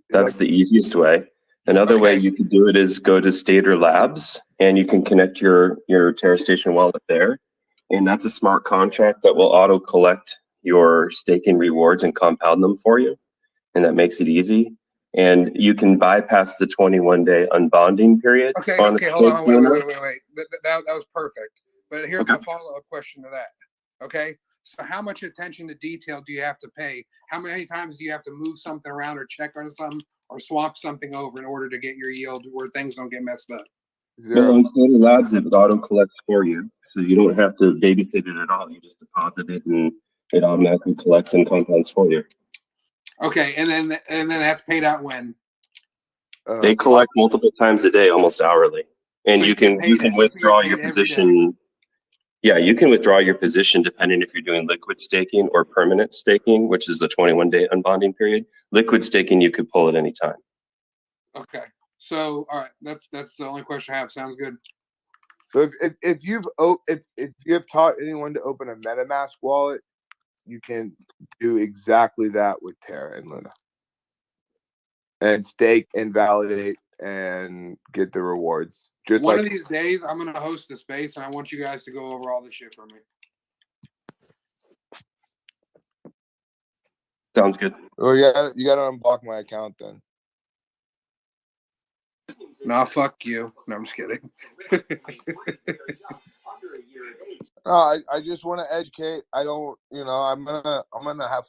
That's the easiest way. Another way you could do it is go to Stater Labs, and you can connect your Terra Station wallet there. And that's a smart contract that will auto collect your staking rewards and compound them for you. And that makes it easy. And you can bypass the 21-day unbonding period. Okay, hold on, wait. That was perfect. But here's my follow-up question to that. Okay, so how much attention to detail do you have to pay? How many times do you have to move something around or check on something or swap something over in order to get your yield where things don't get messed up? Well, in Stater Labs, it auto collects for you. So you don't have to babysit it at all. You just deposit it and it automatically collects and compounds for you. Okay, and then that's paid out when? They collect multiple times a day, almost hourly. And So you can withdraw your position. Yeah, you can withdraw your position depending if you're doing liquid staking or permanent staking, which is the 21-day unbonding period. Liquid staking, you could pull at any time. Okay. So all right, that's the only question I have. Sounds good. So if you have taught anyone to open a MetaMask wallet, you can do exactly that with Terra and Luna, and stake and validate and get the rewards. Just One like of these days, I'm gonna host a space, and I want you guys to go over all this shit for me. Sounds good. Oh yeah, you got to unblock my account then. Nah, fuck you. No, I'm just kidding. No, I just want to educate. I don't, I'm gonna have